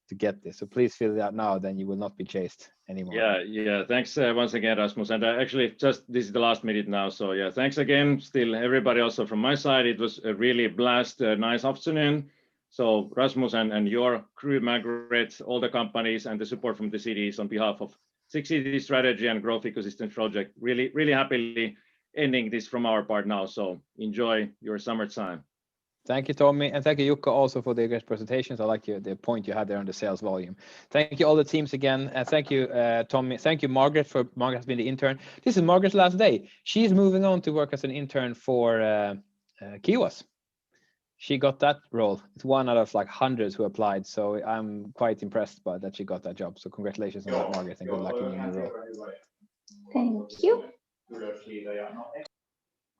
to get this. So please fill it out now, then you will not be chased anymore. Yeah. Thanks once again, Rasmus. And actually, just this is the last minute now. So yeah, thanks again. Still, everybody also from my side. It was a really blast, nice afternoon. So Rasmus and your crew, Margaret, all the companies and the support from the cities on behalf of 6 City Strategy and Growth Ecosystem Project. Really happily ending this from our part now. So enjoy your summertime. Thank you, Tommy, and thank you, Jukka, also for the great presentations. I like the point you had there on the sales volume. Thank you all the teams again, and thank you, Tommy. Thank you, Margaret. Margaret has been the intern. This is Margaret's last day. She's moving on to work as an intern for Kiwas. She got that role. It's one out of like hundreds who applied, so I'm quite impressed by that she got that job. So congratulations on that, Margaret, and good luck in your new role. Thank you.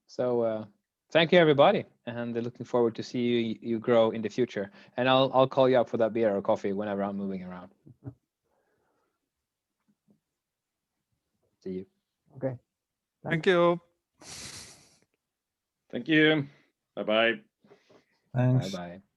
So thank you, everybody, and looking forward to see you grow in the future. And I'll call you up for that beer or coffee whenever I'm moving around. See you. Okay. Thank you. Thank you. Bye-bye. Thanks. Bye-bye.